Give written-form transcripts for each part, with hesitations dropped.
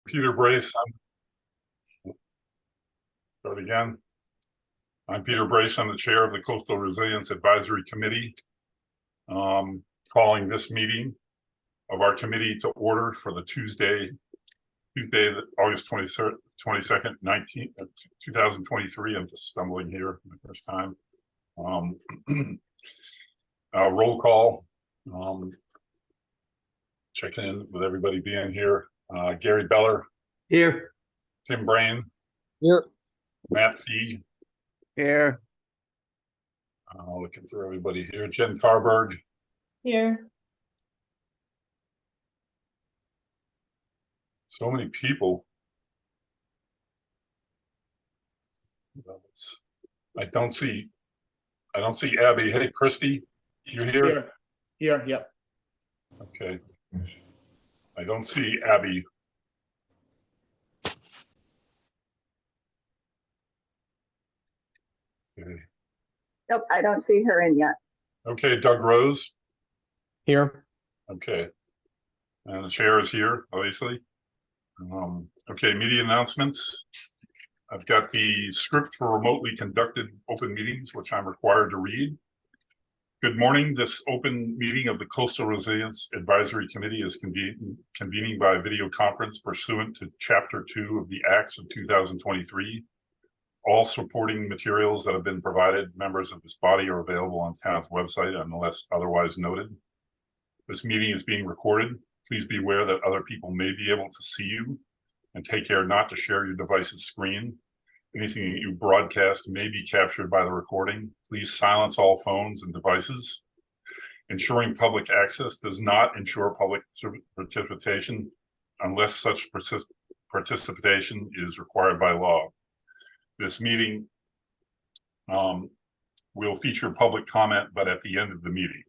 Peter Brace. Start again. I'm Peter Brace. I'm the chair of the Coastal Resilience Advisory Committee. Calling this meeting of our committee to order for the Tuesday, August 22nd, 2023. I'm just stumbling here for the first time. Roll call. Checking in with everybody being here. Gary Beller. Here. Tim Brain. Here. Matt Fee. Here. Looking for everybody here. Jen Carberg. Here. So many people. I don't see Abby. Hey, Christy, you're here? Here, yep. Okay. I don't see Abby. Okay. Nope, I don't see her in yet. Okay, Doug Rose. Here. Okay. And the chair is here, obviously. Okay, media announcements. I've got the script for remotely conducted open meetings, which I'm required to read. Good morning. This open meeting of the Coastal Resilience Advisory Committee is convening by video conference pursuant to Chapter 2 of the Acts of 2023. All supporting materials that have been provided members of this body are available on town's website unless otherwise noted. This meeting is being recorded. Please be aware that other people may be able to see you, and take care not to share your device's screen. Anything that you broadcast may be captured by the recording. Please silence all phones and devices. Ensuring public access does not ensure public participation unless such participation is required by law. This meeting will feature public comment, but at the end of the meeting.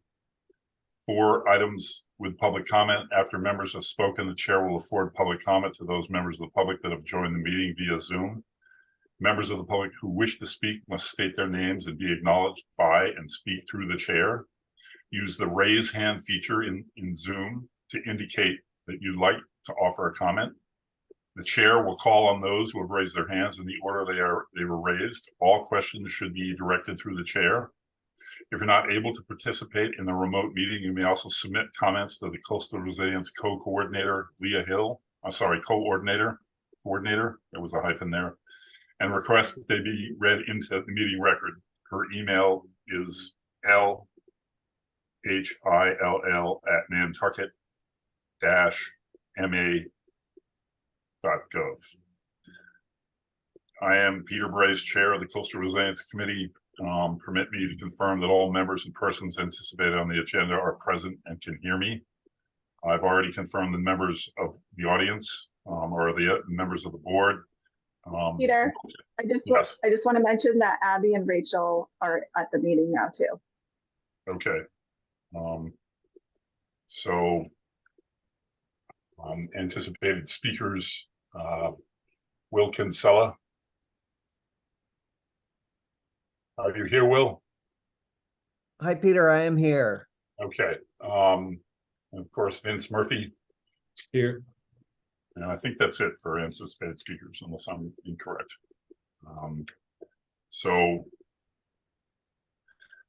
4 items with public comment. After members have spoken, the chair will afford public comment to those members of the public that have joined the meeting via Zoom. Members of the public who wish to speak must state their names and be acknowledged by and speak through the chair. Use the raise hand feature in Zoom to indicate that you'd like to offer a comment. The chair will call on those who have raised their hands in the order they were raised. All questions should be directed through the chair. If you're not able to participate in the remote meeting, you may also submit comments to the Coastal Resilience Co-Coordinator, Leah Hill. Coordinator, there was a hyphen there, and request that they be read into the meeting record. Her email is lhill@nantucket-ma.gov. I am Peter Brace, chair of the Coastal Resilience Committee. Permit me to confirm that all members and persons anticipated on the agenda are present and can hear me. I've already confirmed the members of the audience or the members of the board. Peter, I just want to mention that Abby and Rachel are at the meeting now too. Okay. So anticipated speakers, Will Kinsella. Are you here, Will? Hi, Peter. I am here. Okay. And of course, Vince Murphy. Here. And I think that's it for anticipated speakers, unless I'm incorrect. So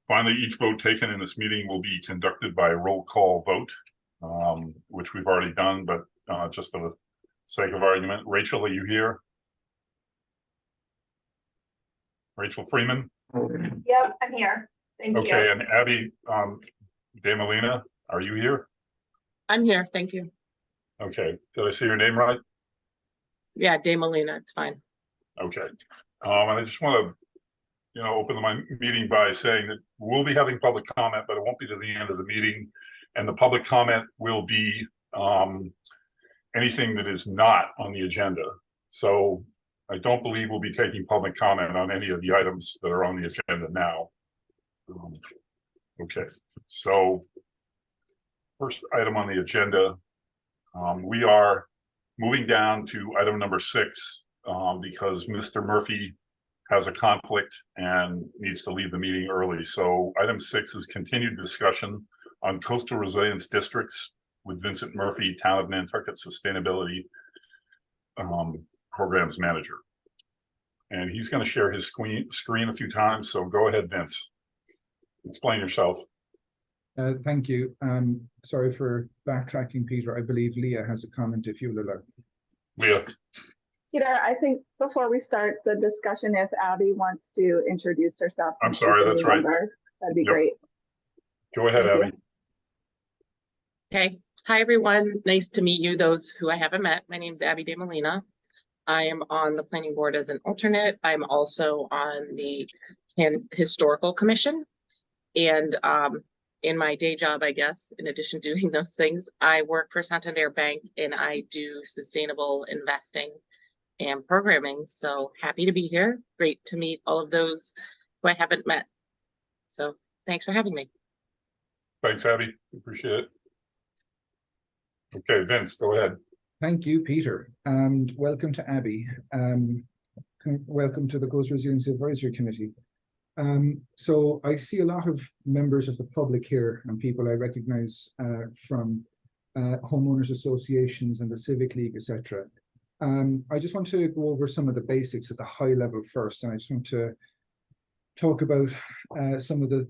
finally, each vote taken in this meeting will be conducted by a roll call vote, which we've already done, but just for the sake of argument. Rachel, are you here? Rachel Freeman? Yep, I'm here. Thank you. Okay, and Abby DeMolina, are you here? I'm here, thank you. Okay, did I say your name right? Yeah, DeMolina, it's fine. Okay, and I just want to, open my meeting by saying that we'll be having public comment, but it won't be to the end of the meeting. And the public comment will be anything that is not on the agenda. So I don't believe we'll be taking public comment on any of the items that are on the agenda now. Okay, so first item on the agenda, we are moving down to item number 6 because Mr. Murphy has a conflict and needs to leave the meeting early. So item 6 is continued discussion on coastal resilience districts with Vincent Murphy, Town of Nantucket Sustainability Programs Manager. And he's going to share his screen a few times, so go ahead, Vince. Explain yourself. Thank you. Sorry for backtracking, Peter. I believe Leah has a comment if you'll allow. Leah. Peter, I think before we start the discussion, if Abby wants to introduce herself. I'm since sorry, she's a that's new right. member, that'd be Yep. great. Go ahead, Thank you. Abby. Okay. Hi, everyone. Nice to meet you, those who I haven't met. My name is Abby DeMolina. I am on the planning board as an alternate. I'm also on the historical commission. And in my day job, I guess, in addition to doing those things, I work for Santander Bank and I do sustainable investing and programming. So happy to be here. Great to meet all of those who I haven't met. So thanks for having me. Thanks, Abby. Appreciate it. Okay, Vince, go ahead. Thank you, Peter, and welcome to Abby. Welcome to the Coast Resiliency Advisory Committee. So I see a lot of members of the public here and people I recognize from homeowners associations and the Civic League, etc. I just want to go over some of the basics at the high level first, and I just want to talk about some of the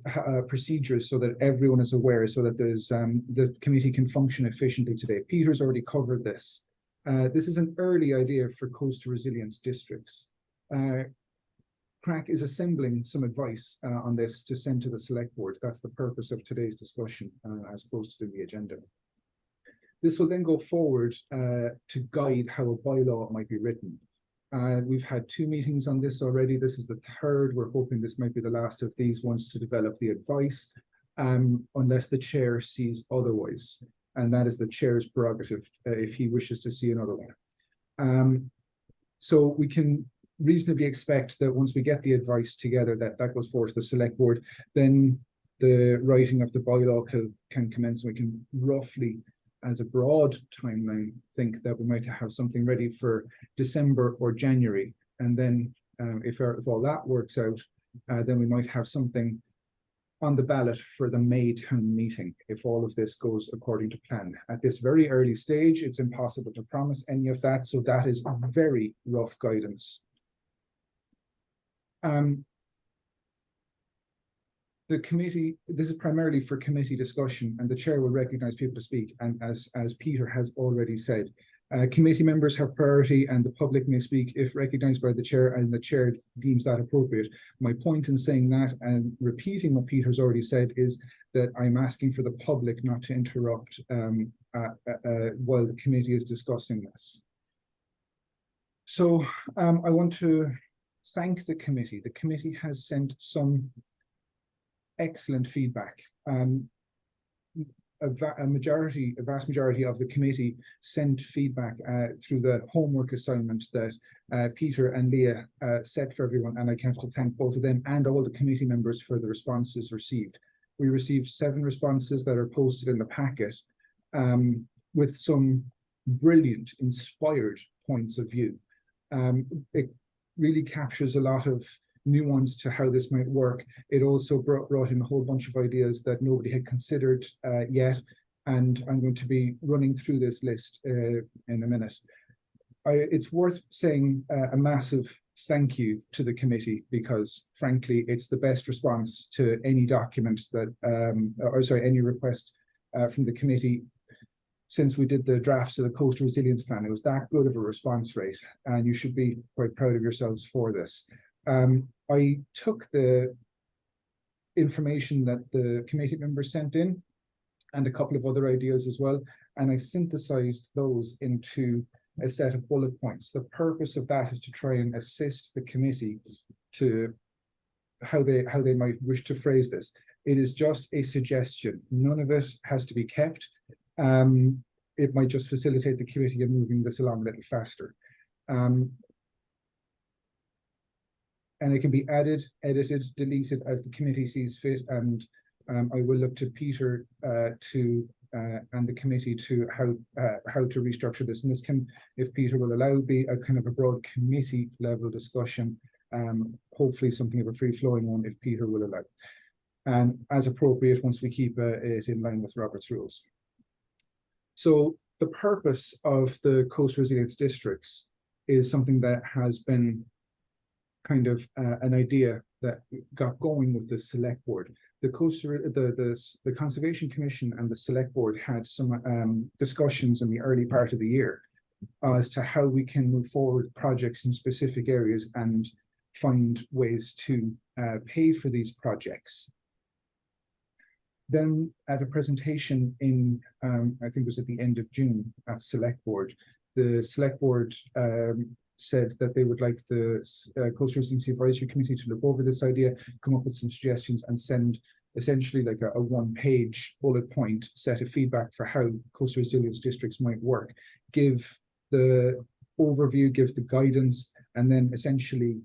procedures so that everyone is aware, so that there's the committee can function efficiently today. Peter's already covered this. This is an early idea for coastal resilience districts. CRAC is assembling some advice on this to send to the select board. That's the purpose of today's discussion as posted in the agenda. This will then go forward to guide how a bylaw might be written. We've had 2 meetings on this already. This is the 3rd. We're hoping this might be the last of these ones to develop the advice, unless the chair sees otherwise. And that is the chair's prerogative if he wishes to see another one. So we can reasonably expect that once we get the advice together, that goes forward to the select board, then the writing of the bylaw can commence. We can roughly, as a broad timeline, think that we might have something ready for December or January. And then if all that works out, then we might have something on the ballot for the May town meeting, if all of this goes according to plan. At this very early stage, it's impossible to promise any of that, so that is very rough guidance. The committee, this is primarily for committee discussion, and the chair will recognize people to speak. And as Peter has already said, committee members have priority and the public may speak if recognized by the chair and the chair deems that appropriate. My point in saying that and repeating what Peter's already said is that I'm asking for the public not to interrupt while the committee is discussing this. So I want to thank the committee. The committee has sent some excellent feedback. A vast majority of the committee sent feedback through the homework assignment that Peter and Leah set for everyone, and I have to thank both of them and all the committee members for the responses received. We received 7 responses that are posted in the packet with some brilliant, inspired points of view. It really captures a lot of nuance to how this might work. It also brought in a whole bunch of ideas that nobody had considered yet, and I'm going to be running through this list in a minute. It's worth saying a massive thank you to the committee, because frankly it's the best response to any document that any request from the committee since we did the drafts of the Coastal Resilience Plan. It was that good of a response rate, and you should be quite proud of yourselves for this. I took the information that the committee members sent in and a couple of other ideas as well, and I synthesized those into a set of bullet points. The purpose of that is to try and assist the committee to how they might wish to phrase this. It is just a suggestion. None of it has to be kept. It might just facilitate the committee in moving this along a little faster. And it can be added, edited, deleted as the committee sees fit. And I will look to Peter and the committee to how to restructure this. And this can, if Peter will allow, be a kind of a broad committee level discussion. Hopefully something of a free-flowing one if Peter will allow. And as appropriate once we keep it in line with Robert's rules. So the purpose of the coastal resilience districts is something that has been kind of an idea that got going with the select board. The Conservation Commission and the select board had some discussions in the early part of the year as to how we can move forward projects in specific areas and find ways to pay for these projects. Then at a presentation in, I think it was at the end of June at Select Board, the Select Board said that they would like the Coastal Resiliency Advisory Committee to look over this idea, come up with some suggestions and send essentially like a one-page bullet point set of feedback for how coastal resilience districts might work, give the overview, give the guidance, and then essentially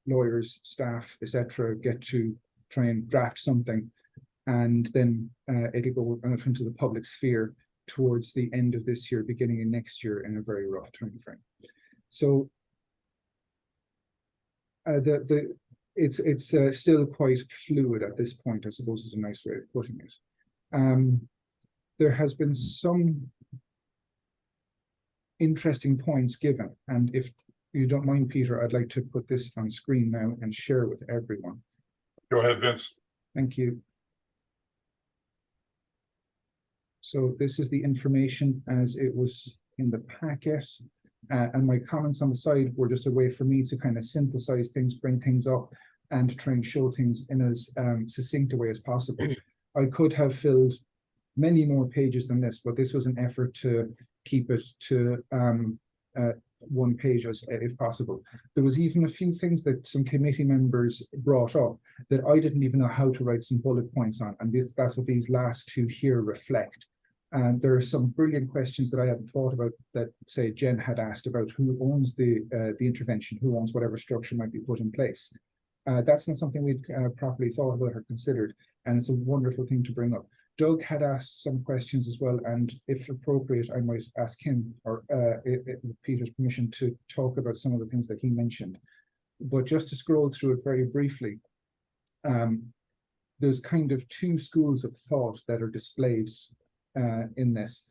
lawyers, staff, etc., get to try and draft something, and then it'll go out into the public sphere towards the end of this year, beginning of next year, in a very rough time frame. So it's still quite fluid at this point, I suppose, is a nice way of putting it. There has been some interesting points given, and if you don't mind, Peter, I'd like to put this on screen now and share with everyone. Go ahead, Vince. Thank you. So this is the information as it was in the packet, and my comments on the side were just a way for me to kind of synthesize things, bring things up, and try and show things in as succinct a way as possible. I could have filled many more pages than this, but this was an effort to keep it to one page if possible. There was even a few things that some committee members brought up that I didn't even know how to write some bullet points on, and that's what these last two here reflect. And there are some brilliant questions that I hadn't thought about that, say, Jen had asked about who owns the intervention, who owns whatever structure might be put in place. That's not something we'd properly thought about or considered, and it's a wonderful thing to bring up. Doug had asked some questions as well, and if appropriate, I might ask him, or with Peter's permission, to talk about some of the things that he mentioned. But just to scroll through it very briefly, there's kind of two schools of thought that are displayed in this.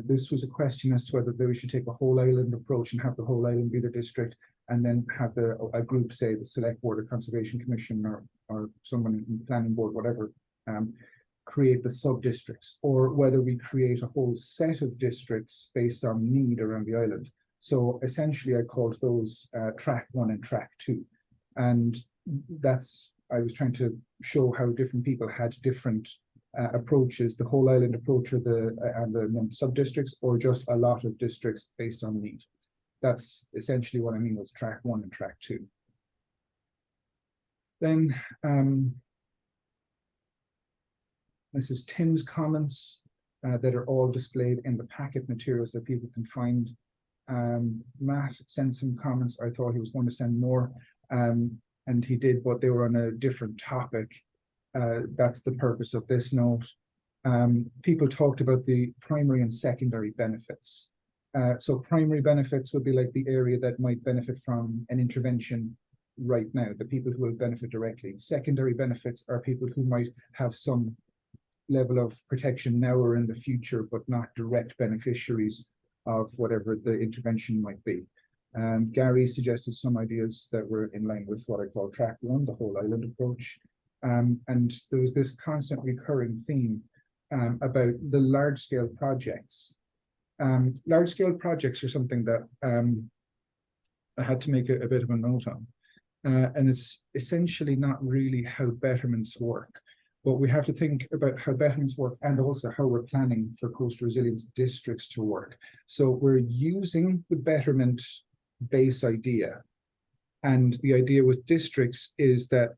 This was a question as to whether we should take a whole island approach and have the whole island be the district, and then have a group, say the Select Board or Conservation Commission or someone in the Planning Board, whatever, create the sub-districts, or whether we create a whole set of districts based on need around the island. So essentially I called those track 1 and track 2. And I was trying to show how different people had different approaches, the whole island approach or the sub-districts, or just a lot of districts based on need. That's essentially what I mean with track 1 and track 2. Then this is Tim's comments that are all displayed in the packet materials that people can find. Matt sent some comments. I thought he was going to send more, and he did, but they were on a different topic. That's the purpose of this note. People talked about the primary and secondary benefits. So primary benefits would be like the area that might benefit from an intervention right now, the people who will benefit directly. Secondary benefits are people who might have some level of protection now or in the future, but not direct beneficiaries of whatever the intervention might be. Gary suggested some ideas that were in line with what I call track 1, the whole island approach. And there was this constant recurring theme about the large-scale projects. Large-scale projects are something that I had to make a bit of a note on. And it's essentially not really how betterments work, but we have to think about how betterments work and also how we're planning for coastal resilience districts to work. So we're using the betterment base idea, and the idea with districts is that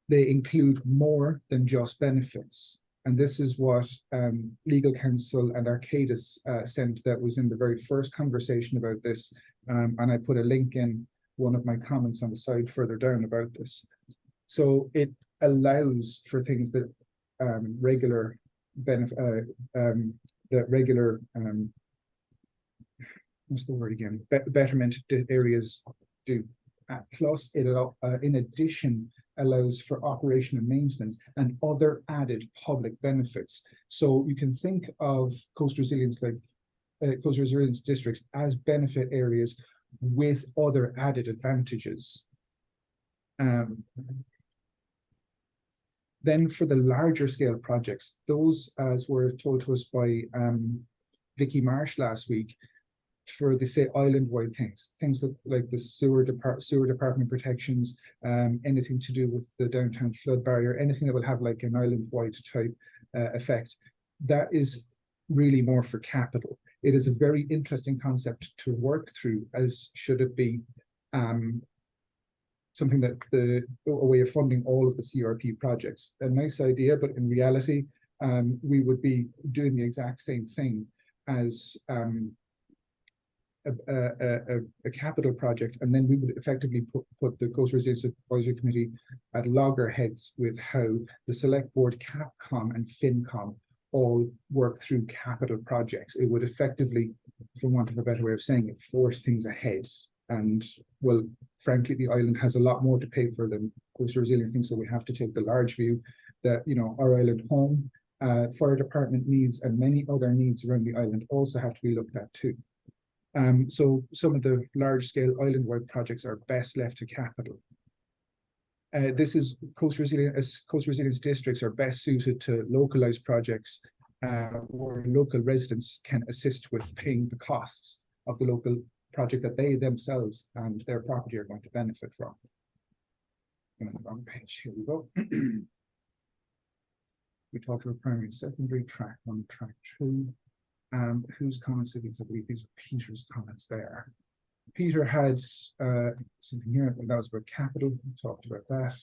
they include more than just benefits. And this is what Legal Counsel and Arcadis sent, that was in the very first conversation about this. And I put a link in one of my comments on the side further down about this. So it allows for things that regular benefit, what's the word again? Betterment areas do. Plus, it in addition allows for operation and maintenance and other added public benefits. So you can think of coastal resilience, like coastal resilience districts, as benefit areas with other added advantages. Then for the larger scale projects, those, as were told to us by Vicky Marsh last week, for the say island-wide things that like the sewer department protections, anything to do with the downtown flood barrier, anything that will have like an island-wide type effect, that is really more for capital. It is a very interesting concept to work through, as should it be something that a way of funding all of the CRP projects. A nice idea, but in reality, we would be doing the exact same thing as a capital project, and then we would effectively put the Coast Resilience Advisory Committee at loggerheads with how the Select Board, Capcom, and FinCom all work through capital projects. It would effectively, for want of a better way of saying it, force things ahead. And well, frankly, the island has a lot more to pay for than coastal resilience things, so we have to take the large view that, you know, our island home, fire department needs, and many other needs around the island also have to be looked at too. So some of the large-scale island-wide projects are best left to capital. This is coast resilience districts are best suited to localized projects where local residents can assist with paying the costs of the local project that they themselves and their property are going to benefit from. On the wrong page, here we go. We talked about primary and secondary, track 1, track 2. Whose comments are these? I believe these are Peter's comments there. Peter had something here that was about capital. We talked about that.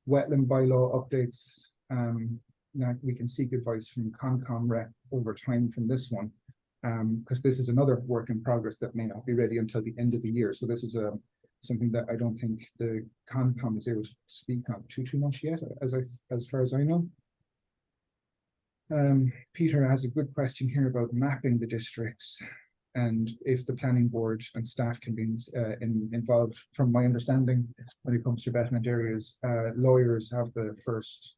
Wetland bylaw updates. Now we can seek advice from Concom rep over time from this one, because this is another work in progress that may not be ready until the end of the year. So this is something that I don't think the Concom is able to speak on too much yet, as far as I know. Peter has a good question here about mapping the districts and if the planning board and staff can be involved. From my understanding, when it comes to betterment areas, lawyers have the first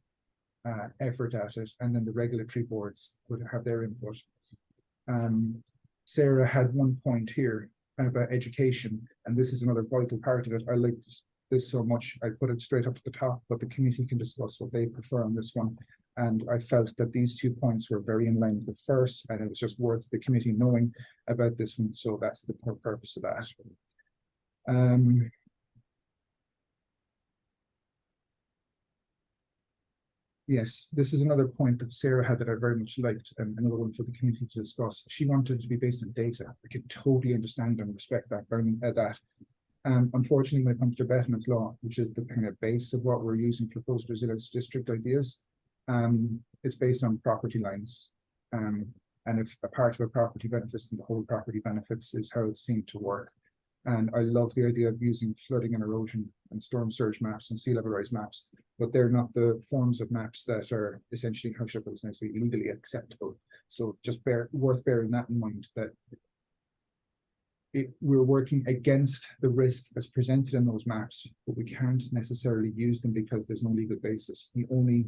effort at it, and then the regulatory boards would have their input. Sarah had one point here about education, and this is another vital part of it. I liked this so much, I put it straight up to the top, but the committee can discuss what they prefer on this one. And I felt that these 2 points were very in line with the first, and it was just worth the committee knowing about this one. So that's the purpose of that. Yes, this is another point that Sarah had that I very much liked, and another one for the committee to discuss. She wanted it to be based on data. I can totally understand and respect that. Unfortunately, when it comes to betterment law, which is the kind of base of what we're using for coastal resilience district ideas, it's based on property lines. And if a part of a property benefits, then the whole property benefits is how it seemed to work. And I love the idea of using flooding and erosion and storm surge maps and sea level rise maps, but they're not the forms of maps that are essentially, how should I put this nicely, legally acceptable. So just worth bearing that in mind, that we're working against the risk as presented in those maps, but we can't necessarily use them because there's no legal basis. The only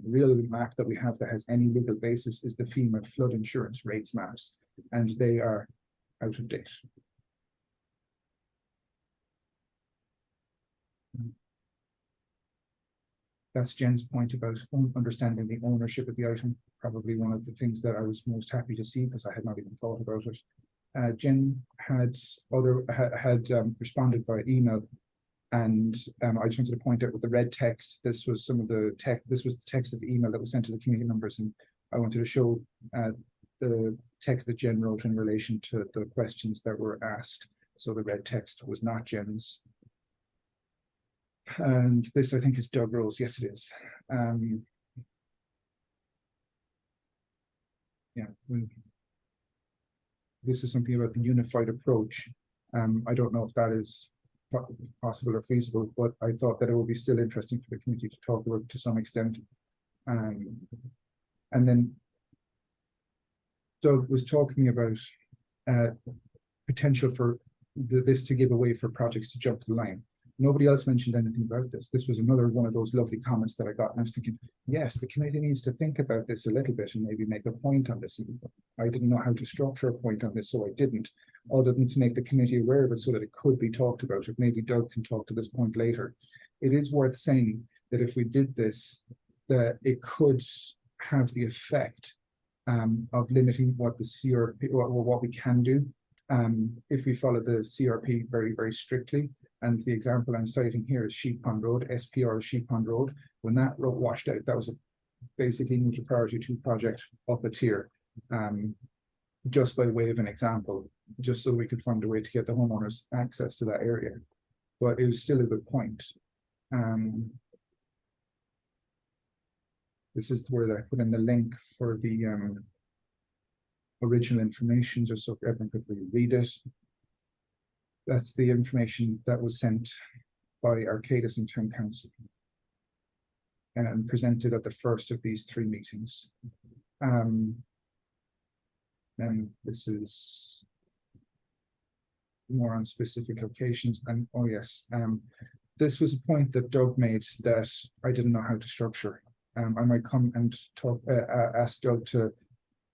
real map that we have that has any legal basis is the FEMA flood insurance rates maps, and they are out of date. That's Jen's point about understanding the ownership of the item. Probably one of the things that I was most happy to see, because I had not even thought about it. Jen had responded by email, and I just wanted to point out with the red text, this was some of the text. This was the text of the email that was sent to the committee members, and I wanted to show the text that Jen wrote in relation to the questions that were asked. So the red text was not Jen's, and this I think is Doug Rose. Yes, it is. Yeah. This is something about the unified approach. I don't know if that is possible or feasible, but I thought that it would be still interesting for the committee to talk about to some extent. And then Doug was talking about potential for this to give away for projects to jump the line. Nobody else mentioned anything about this. This was another one of those lovely comments that I got, and I was thinking, yes, the committee needs to think about this a little bit and maybe make a point on this. I didn't know how to structure a point on this, so I didn't, other than to make the committee aware of it so that it could be talked about. If maybe Doug can talk to this point later. It is worth saying that if we did this, that it could have the effect of limiting what the CRP or what we can do if we follow the CRP very, very strictly. And the example I'm citing here is Sheep Pond Road, SPR Sheep Pond Road. When that road washed out, that was basically a priority 2 project up a tier, just by way of an example, just so we could find a way to get the homeowners access to that area. But it was still a good point. This is where I put in the link for the original information, just so everyone could read it. That's the information that was sent by Arcadis and Town Council and presented at the first of these 3 meetings. And this is more on specific locations. And oh yes, this was a point that Doug made that I didn't know how to structure. I might come and talk, ask Doug to,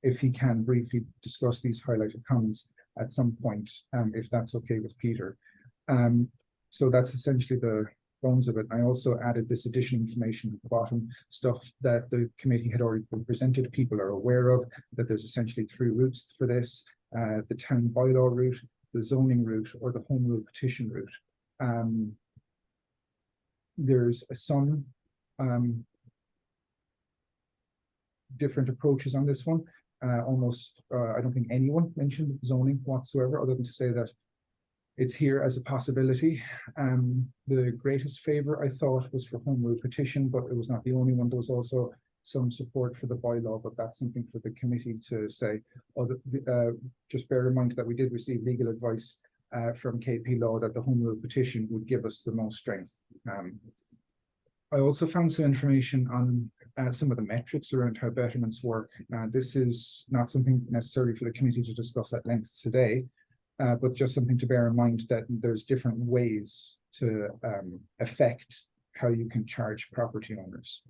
if he can briefly discuss these highlighted comments at some point, if that's okay with Peter. So that's essentially the bones of it. I also added this additional information at the bottom, stuff that the committee had already presented, people are aware of, that there's essentially 3 routes for this, the town bylaw route, the zoning route, or the home rule petition route. There's some different approaches on this one. I don't think anyone mentioned zoning whatsoever, other than to say that it's here as a possibility. The greatest favor I thought was for home rule petition, but it was not the only one. There was also some support for the bylaw, but that's something for the committee to say. Just bear in mind that we did receive legal advice from KP Law that the home rule petition would give us the most strength. I also found some information on some of the metrics around how betterments work. This is not something necessarily for the committee to discuss at length today, but just something to bear in mind that there's different ways to affect how you can charge property owners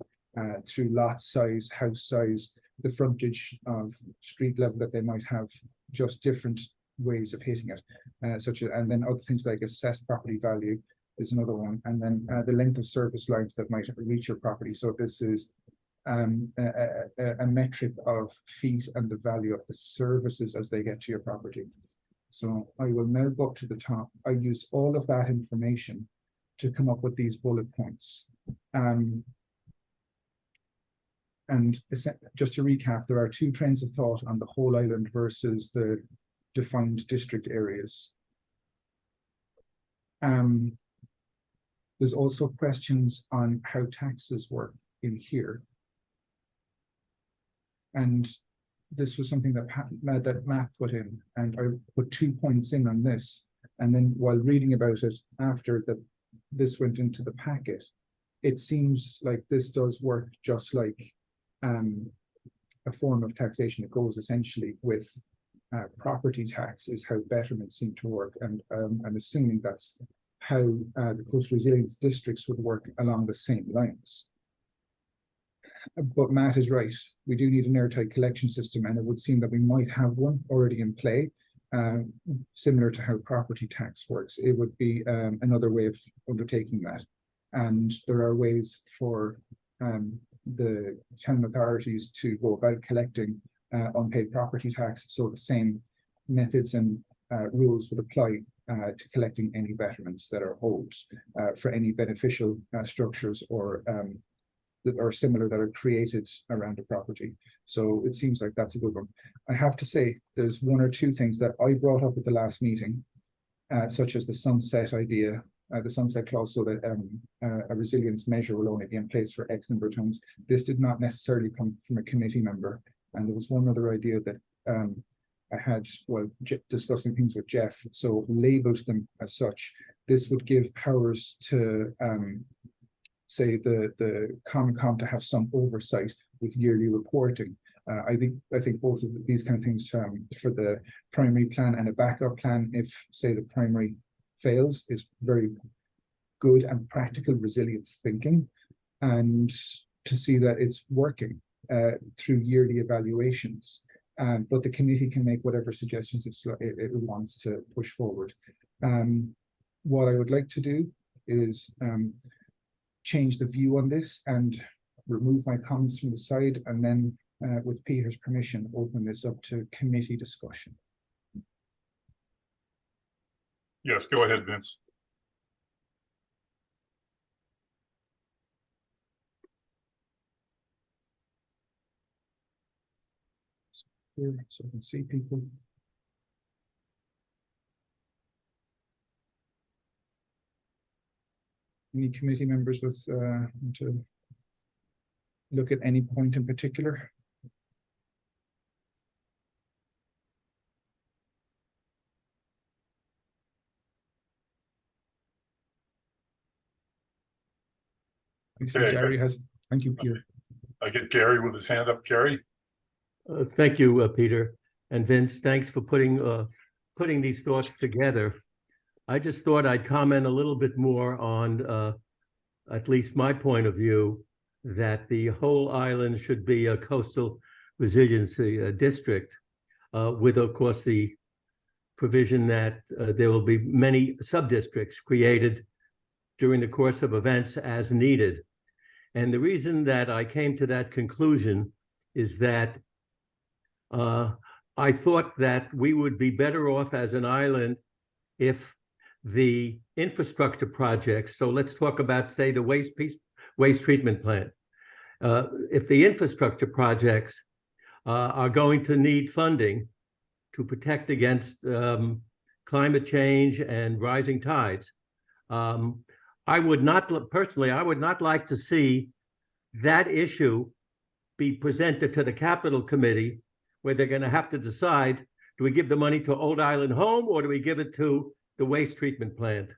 through lot size, house size, the frontage of street level that they might have, just different ways of hitting it, and then other things like assessed property value is another one, and then the length of service lines that might reach your property. So this is a metric of feet and the value of the services as they get to your property. So I will now go up to the top. I used all of that information to come up with these bullet points. And just to recap, there are 2 trains of thought on the whole island versus the defined district areas. There's also questions on how taxes work in here. And this was something that Matt put in, and I put 2 points in on this. And then while reading about it after this went into the packet, it seems like this does work just like a form of taxation. It goes essentially with property tax is how betterments seem to work. And I'm assuming that's how the coastal resilience districts would work along the same lines. But Matt is right. We do need an airtight collection system, and it would seem that we might have one already in play, similar to how property tax works. It would be another way of undertaking that. And there are ways for the town authorities to go about collecting unpaid property tax. So the same methods and rules would apply to collecting any betterments that are owed for any beneficial structures or that are similar that are created around a property. So it seems like that's a good one. I have to say there's 1 or 2 things that I brought up at the last meeting, such as the sunset idea, the sunset clause, so that a resilience measure will only be in place for X number of times. This did not necessarily come from a committee member. And there was one other idea that I had while discussing things with Jeff, so labeled them as such. This would give powers to say the COMCOM to have some oversight with yearly reporting. I think both of these kind of things for the primary plan and a backup plan, if say the primary fails, is very good and practical resilience thinking, and to see that it's working through yearly evaluations. But the committee can make whatever suggestions it wants to push forward. What I would like to do is change the view on this and remove my comments from the side, and then with Peter's permission, open this up to committee discussion. Yes, go ahead, Vince. Here, so I can see people. Any committee members with to look at any point in particular? I see Okay. Gary has, thank you, Peter. I get Gary with his hand up. Gary? Thank you, Peter. And Vince, thanks for putting these thoughts together. I just thought I'd comment a little bit more on at least my point of view, that the whole island should be a coastal resiliency district, with, of course, the provision that there will be many sub-districts created during the course of events as needed. And the reason that I came to that conclusion is that I thought that we would be better off as an island if the infrastructure projects, so let's talk about, say, the waste treatment plant. If the infrastructure projects are going to need funding to protect against climate change and rising tides, I would not like to see that issue be presented to the Capital Committee, where they're going to have to decide, do we give the money to Old Island Home or do we give it to the waste treatment plant?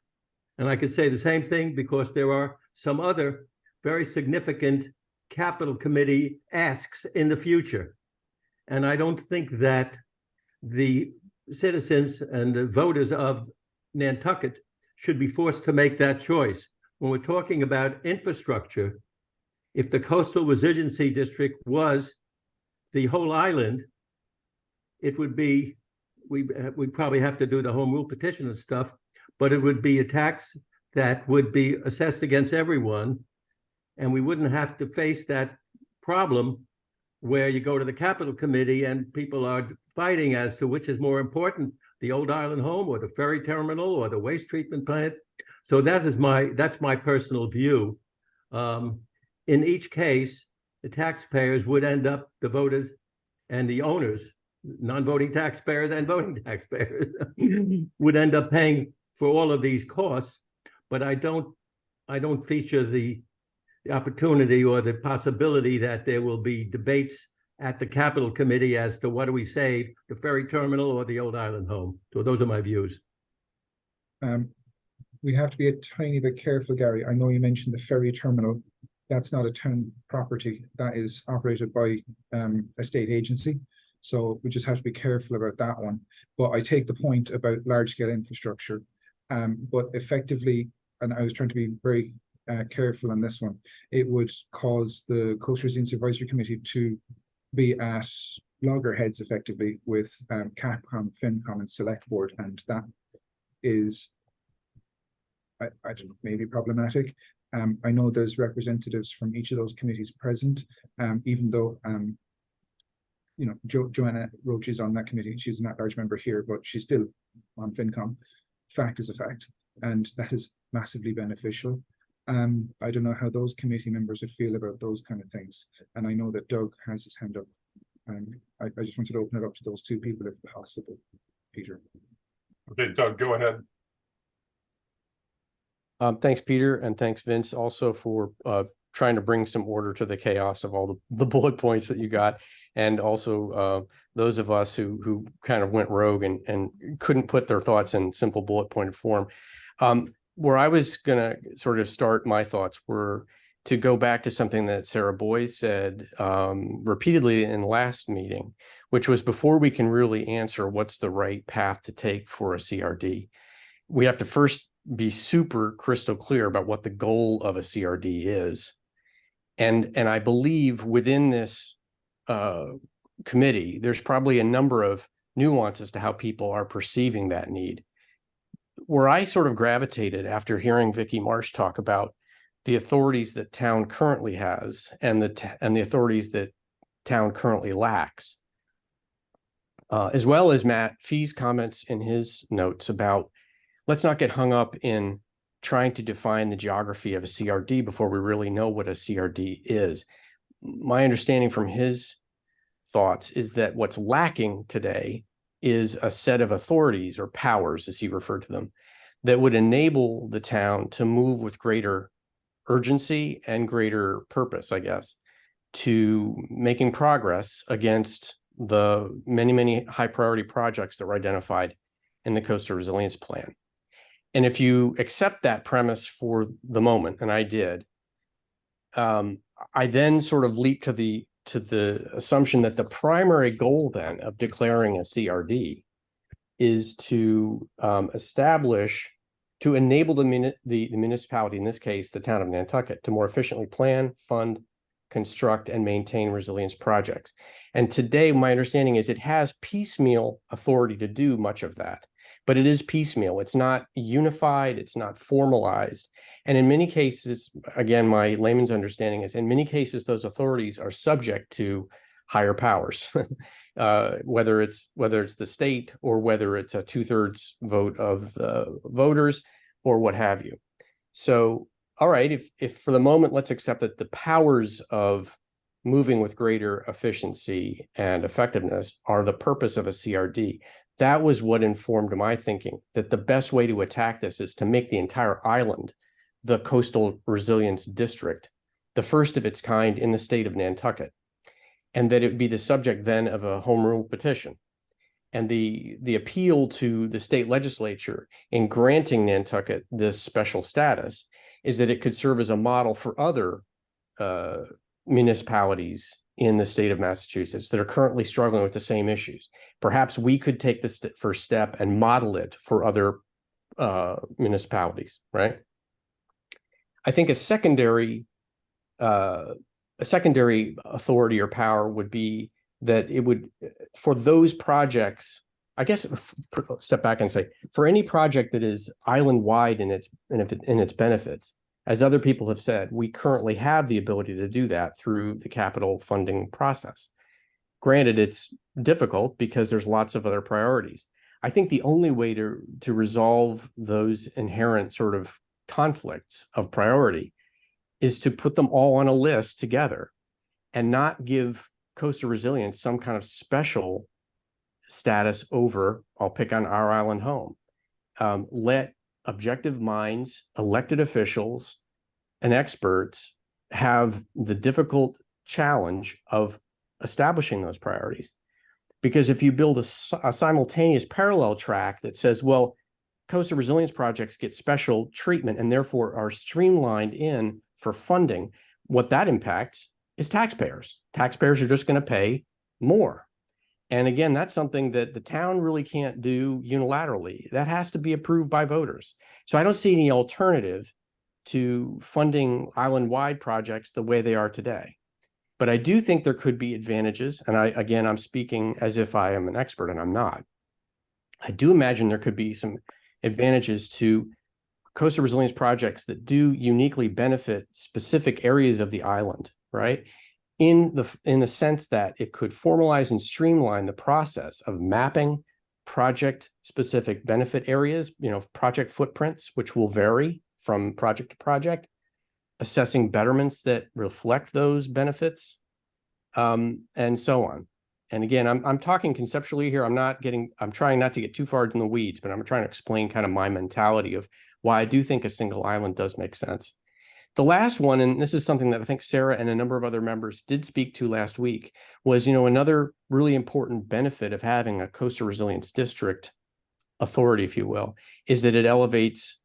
And I could say the same thing because there are some other very significant Capital Committee asks in the future. And I don't think that the citizens and the voters of Nantucket should be forced to make that choice. When we're talking about infrastructure, if the Coastal Resiliency District was the whole island, it would be, we'd probably have to do the home rule petition and stuff, but it would be a tax that would be assessed against everyone. And we wouldn't have to face that problem where you go to the Capital Committee and people are fighting as to which is more important, the Old Island Home or the ferry terminal or the waste treatment plant. So that's my personal view. In each case, the taxpayers would end up, the voters and the owners, non-voting taxpayers and voting taxpayers, would end up paying for all of these costs. But I don't feature the opportunity or the possibility that there will be debates at the Capital Committee as to what do we save, the ferry terminal or the Old Island Home. So those are my views. We have to be a tiny bit careful, Gary. I know you mentioned the ferry terminal. That's not a town property. That is operated by a state agency. So we just have to be careful about that one. But I take the point about large scale infrastructure. But effectively, and I was trying to be very careful on this one, it would cause the Coastal Resiliency Advisory Committee to be at loggerheads effectively with CAPCOM, FinCom and Select Board, and that is, I don't know, maybe problematic. I know there's representatives from each of those committees present, even though you know, Joanna Roach is on that committee. She's an at-large member here, but she's still on FinCom. Fact is a fact, and that is massively beneficial. I don't know how those committee members would feel about those kind of things. And I know that Doug has his hand up. I just wanted to open it up to those two people if possible. Peter. Okay, Doug, go ahead. Thanks, Peter, and thanks, Vince, also for trying to bring some order to the chaos of all the bullet points that you got, and also those of us who kind of went rogue and couldn't put their thoughts in simple bullet pointed form. Where I was going to sort of start my thoughts were to go back to something that Sarah Boyd said repeatedly in the last meeting, which was before we can really answer what's the right path to take for a CRD, we have to first be super crystal clear about what the goal of a CRD is. And I believe within this committee, there's probably a number of nuances to how people are perceiving that need. Where I sort of gravitated after hearing Vicky Marsh talk about the authorities that town currently has and the authorities that town currently lacks, as well as Matt Fee's comments in his notes about let's not get hung up in trying to define the geography of a CRD before we really know what a CRD is. My understanding from his thoughts is that what's lacking today is a set of authorities or powers, as he referred to them, that would enable the town to move with greater urgency and greater purpose, I guess, to making progress against the many, many high priority projects that were identified in the Coastal Resilience Plan. And if you accept that premise for the moment, and I did, I then sort of leap to the assumption that the primary goal then of declaring a CRD is to enable the municipality, in this case, the town of Nantucket, to more efficiently plan, fund, construct, and maintain resilience projects. And today, my understanding is it has piecemeal authority to do much of that, but it is piecemeal. It's not unified, it's not formalized. And in many cases, again, my layman's understanding is in many cases, those authorities are subject to higher powers, whether it's the state or whether it's a 2/3 vote of the voters or what have you. So, all right, if for the moment, let's accept that the powers of moving with greater efficiency and effectiveness are the purpose of a CRD. That was what informed my thinking, that the best way to attack this is to make the entire island the Coastal Resilience District, the first of its kind in the state of Nantucket, and that it would be the subject then of a home rule petition. And the appeal to the state legislature in granting Nantucket this special status is that it could serve as a model for other municipalities in the state of Massachusetts that are currently struggling with the same issues. Perhaps we could take this first step and model it for other municipalities, right? I think a secondary authority or power would be that it would, for those projects, I guess, step back and say, for any project that is island-wide in its benefits, as other people have said, we currently have the ability to do that through the capital funding process. Granted, it's difficult because there's lots of other priorities. I think the only way to resolve those inherent sort of conflicts of priority is to put them all on a list together and not give coastal resilience some kind of special status over, I'll pick on our island home. Let objective minds, elected officials, and experts have the difficult challenge of establishing those priorities. Because if you build a simultaneous parallel track that says, well, coastal resilience projects get special treatment and therefore are streamlined in for funding, what that impacts is taxpayers. Taxpayers are just going to pay more. And again, that's something that the town really can't do unilaterally. That has to be approved by voters. So I don't see any alternative to funding island-wide projects the way they are today. But I do think there could be advantages. And I'm speaking as if I am an expert, and I'm not. I do imagine there could be some advantages to coastal resilience projects that do uniquely benefit specific areas of the island, right? In the sense that it could formalize and streamline the process of mapping project-specific benefit areas, project footprints, which will vary from project to project, assessing betterments that reflect those benefits, and so on. And again, I'm talking conceptually here. I'm trying not to get too far into the weeds, but I'm trying to explain kind of my mentality of why I do think a single island does make sense. The last one, and this is something that I think Sarah and a number of other members did speak to last week, was, another really important benefit of having a coastal resilience district authority, if you will, is that it elevates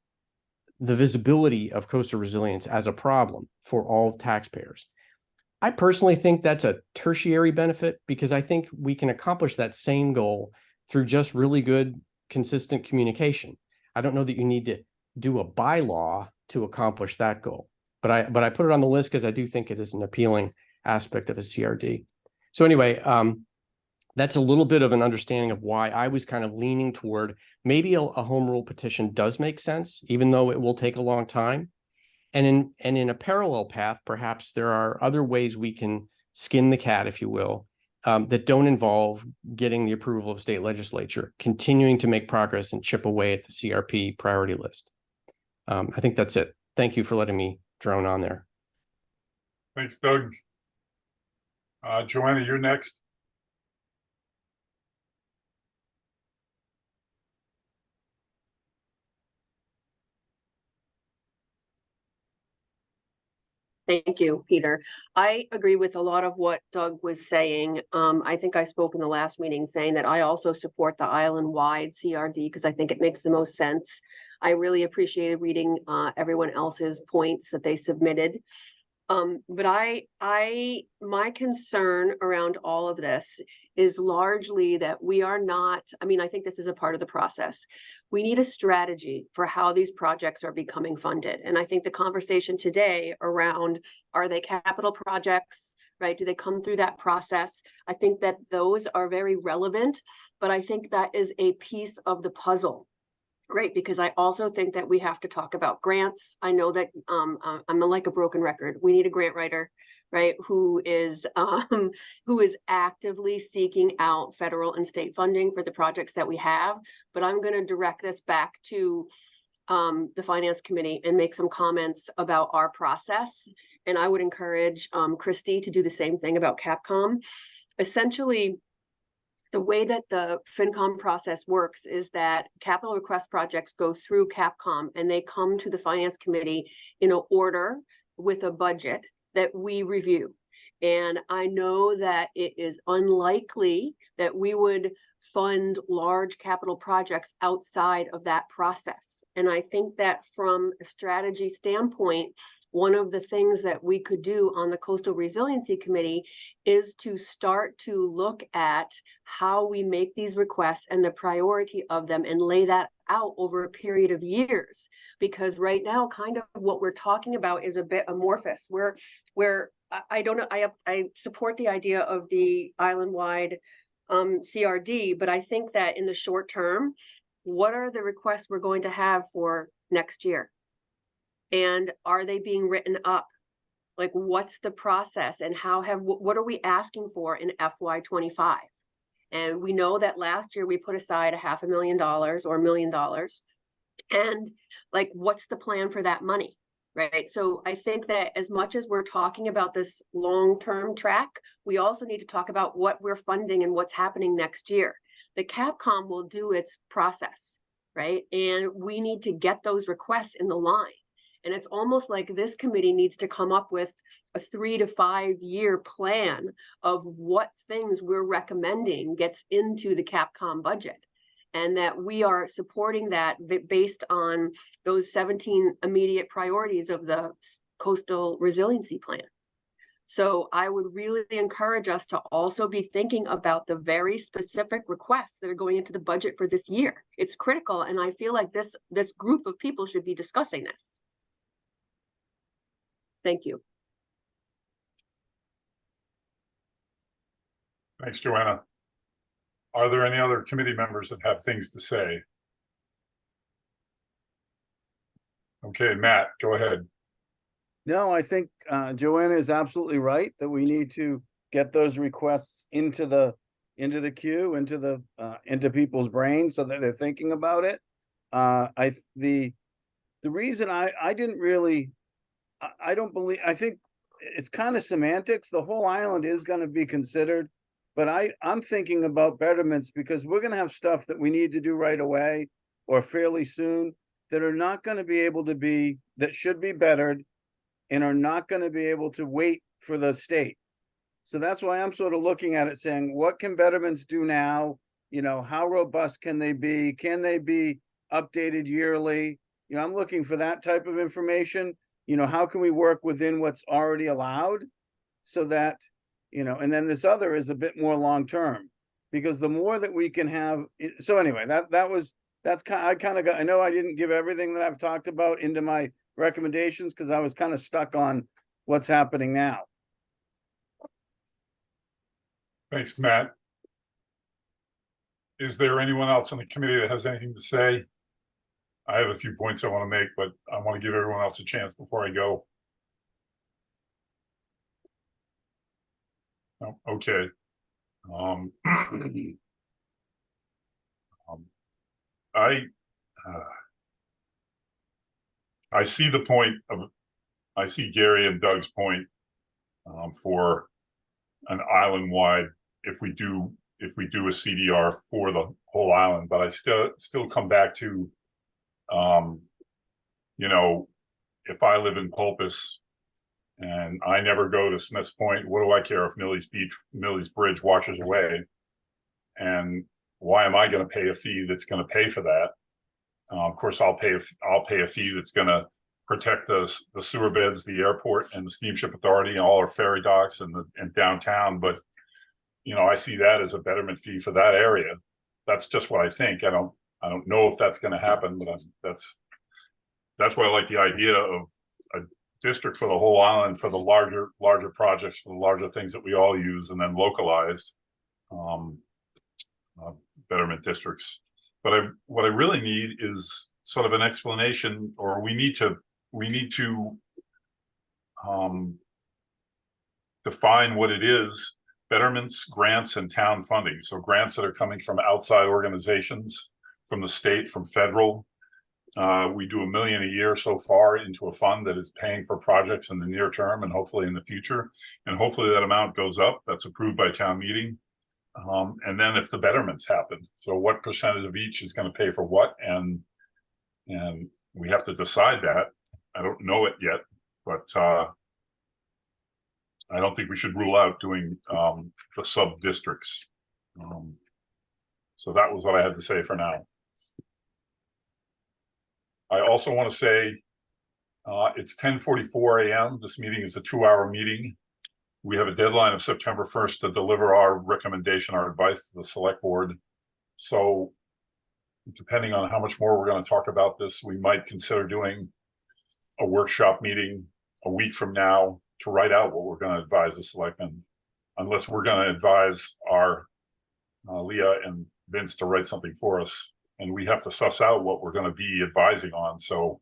the visibility of coastal resilience as a problem for all taxpayers. I personally think that's a tertiary benefit because I think we can accomplish that same goal through just really good, consistent communication. I don't know that you need to do a bylaw to accomplish that goal. But I put it on the list because I do think it is an appealing aspect of a CRD. So anyway, that's a little bit of an understanding of why I was kind of leaning toward maybe a home rule petition does make sense, even though it will take a long time. And in a parallel path, perhaps there are other ways we can skin the cat, if you will, that don't involve getting the approval of state legislature, continuing to make progress and chip away at the CRP priority list. I think that's it. Thank you for letting me drone on there. Thanks, Doug. Joanna, you're next. Thank you, Peter. I agree with a lot of what Doug was saying. I think I spoke in the last meeting saying that I also support the island-wide CRD because I think it makes the most sense. I really appreciated reading everyone else's points that they submitted. But my concern around all of this is largely that we are not, I mean, I think this is a part of the process. We need a strategy for how these projects are becoming funded. And I think the conversation today around, are they capital projects, right? Do they come through that process? I think that those are very relevant, but I think that is a piece of the puzzle. Right, because I also think that we have to talk about grants. I know that I'm like a broken record. We need a grant writer, right, who is actively seeking out federal and state funding for the projects that we have. But I'm going to direct this back to the Finance Committee and make some comments about our process. And I would encourage Christy to do the same thing about Capcom. Essentially, the way that the FinCom process works is that capital request projects go through Capcom and they come to the Finance Committee in an order with a budget that we review. And I know that it is unlikely that we would fund large capital projects outside of that process. And I think that from a strategy standpoint, one of the things that we could do on the Coastal Resiliency Committee is to start to look at how we make these requests and the priority of them and lay that out over a period of years. Because right now, kind of what we're talking about is a bit amorphous. Where I don't know, I support the idea of the island-wide CRD, but I think that in the short term, what are the requests we're going to have for next year? And are they being written up? Like, what's the process and what are we asking for in FY25? And we know that last year we put aside $500,000 or $1 million. And like, what's the plan for that money? Right. So I think that as much as we're talking about this long-term track, we also need to talk about what we're funding and what's happening next year. The Capcom will do its process, right? And we need to get those requests in the line. And it's almost like this committee needs to come up with a 3 to 5 year plan of what things we're recommending gets into the Capcom budget. And that we are supporting that based on those 17 immediate priorities of the Coastal Resiliency Plan. So I would really encourage us to also be thinking about the very specific requests that are going into the budget for this year. It's critical, and I feel like this group of people should be discussing this. Thank you. Thanks, Joanna. Are there any other committee members that have things to say? Okay, Matt, go ahead. No, I think Joanna is absolutely right that we need to get those requests into the queue, into people's brains so that they're thinking about it. The reason I didn't really, I don't believe, I think it's kind of semantics. The whole island is going to be considered, but I'm thinking about betterments because we're going to have stuff that we need to do right away or fairly soon that are not going to be able to be, that should be bettered and are not going to be able to wait for the state. So that's why I'm sort of looking at it saying, what can betterments do now? You know, how robust can they be? Can they be updated yearly? You know, I'm looking for that type of information. You know, how can we work within what's already allowed so that, you know, and then this other is a bit more long-term because the more that we can have. So anyway, that was that's I kind of got, I know I didn't give everything that I've talked about into my recommendations because I was kind of stuck on what's happening now. Thanks, Matt. Is there anyone else on the committee that has anything to say? I have a few points I want to make, but I want to give everyone else a chance before I go. Oh, okay. I see the point of, I see Gary and Doug's point for an island-wide, if we do a CDR for the whole island, but I still come back to, you know, if I live in Pulpus and I never go to Smith's Point, what do I care if Millie's Bridge washes away? And why am I going to pay a fee that's going to pay for that? Of course, I'll pay a fee that's going to protect the sewer beds, the airport, and the steamship authority, and all our ferry docks and downtown. But you know, I see that as a betterment fee for that area. That's just what I think. I don't know if that's going to happen, but that's why I like the idea of a district for the whole island, for the larger projects, for the larger things that we all use, and then localized betterment districts. But what I really need is sort of an explanation, or we need to define what it is: betterments, grants, and town funding. So grants that are coming from outside organizations, from the state, from federal. We do $1 million a year so far into a fund that is paying for projects in the near term and hopefully in the future. And hopefully that amount goes up. That's approved by town meeting. And then if the betterments happen, so what percentage of each is going to pay for what, and we have to decide that. I don't know it yet, but I don't think we should rule out doing the sub districts. So that was what I had to say for now. I also want to say it's 10:44 a.m. This meeting is a 2-hour meeting. We have a deadline of September 1st to deliver our recommendation, our advice to the select board. So depending on how much more we're going to talk about this, we might consider doing a workshop meeting a week from now to write out what we're going to advise the selectmen, unless we're going to advise our Leah and Vince to write something for us, and we have to suss out what we're going to be advising on. So